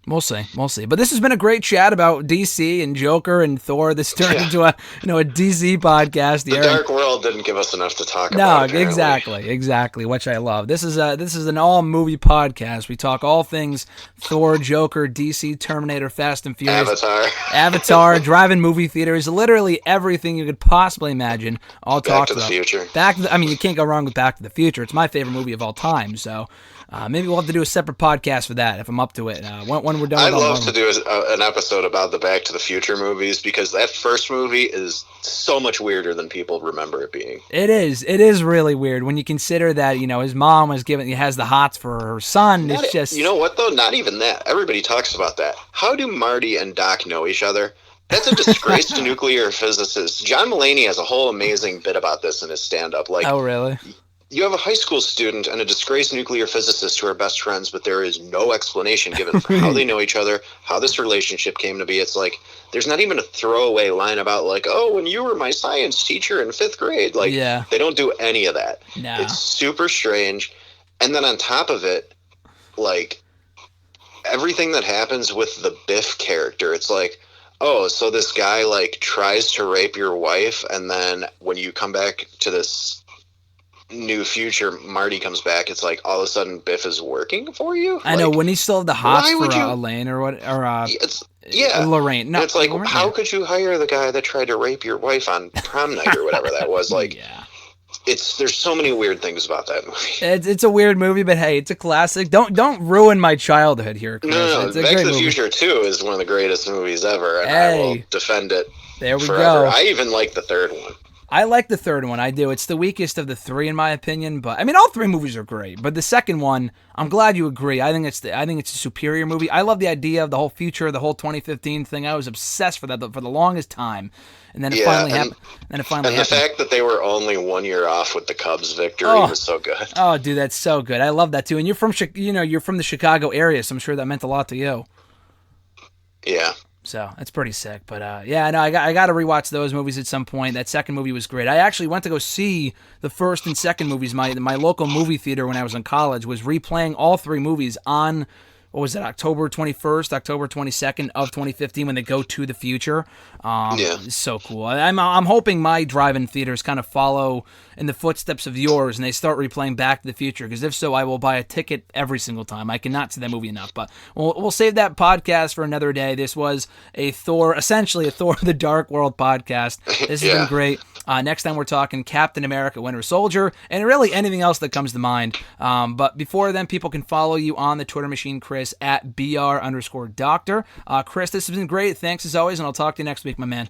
We'll see. But this has been a great chat about DC and Joker and Thor. This turned into a DC podcast. The Dark World didn't give us enough to talk about. No, exactly, which I love. This is an all movie podcast. We talk all things Thor, Joker, DC, Terminator, Fast and Furious, Avatar, drive-in movie theaters, literally everything you could possibly imagine. All talked about. Back to the Future. I mean, you can't go wrong with Back to the Future. It's my favorite movie of all time. So. Maybe we'll have to do a separate podcast for that if I'm up to it. When we're done. I'd love to do an episode about the Back to the Future movies because that first movie is so much weirder than people remember it being. It is really weird when you consider that his mom has the hots for her son. It's just, you know what though? Not even that. Everybody talks about that. How do Marty and Doc know each other? That's a disgrace to nuclear physicists. John Mulaney has a whole amazing bit about this in his stand-up. Like, oh really? You have a high school student and a disgraced nuclear physicist who are best friends, but there is no explanation given for how they know each other, how this relationship came to be. It's like, there's not even a throwaway line about like, oh, when you were my science teacher in 5th grade. Like, They don't do any of that. No. It's super strange. And then on top of it, like, everything that happens with the Biff character, it's like, oh, so this guy like tries to rape your wife, and then when you come back to this new future, Marty comes back, it's like all of a sudden Biff is working for you. I know, when he still have the hots for Elaine or what, or Lorraine. No, it's like, Lorraine, how could you hire the guy that tried to rape your wife on prom night or whatever that was? Like, there's so many weird things about that movie. It's a weird movie, but hey, it's a classic. Don't ruin my childhood here, Chris. No, Back to the Future 2 is one of the greatest movies ever, and I will defend it forever. I even like the third one. I like the third one. I do. It's the weakest of the three, in my opinion. But I mean, all three movies are great. But the second one, I'm glad you agree. I think it's a superior movie. I love the idea of the whole future, the whole 2015 thing. I was obsessed for that for the longest time, and then it finally happened. And the fact that they were only 1 year off with the Cubs victory was so good. Oh, dude, that's so good. I love that too. And you're from the Chicago area, so I'm sure that meant a lot to you. Yeah. So that's pretty sick. But I got to rewatch those movies at some point. That second movie was great. I actually went to go see the first and second movies. My local movie theater when I was in college was replaying all three movies on, what was it, October 21st, October 22nd of 2015 when they go to the future. It's so cool. I'm hoping my drive-in theaters kind of follow in the footsteps of yours and they start replaying Back to the Future, because if so, I will buy a ticket every single time. I cannot see that movie enough, but we'll save that podcast for another day. This was essentially a Thor the Dark World podcast. This has been great. Next time we're talking Captain America Winter Soldier and really anything else that comes to mind. But before then, people can follow you on the Twitter machine, Chris, at BR_doctor. Chris, this has been great. Thanks as always, and I'll talk to you next week, my man.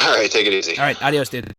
All right, take it easy. All right, adios, dude.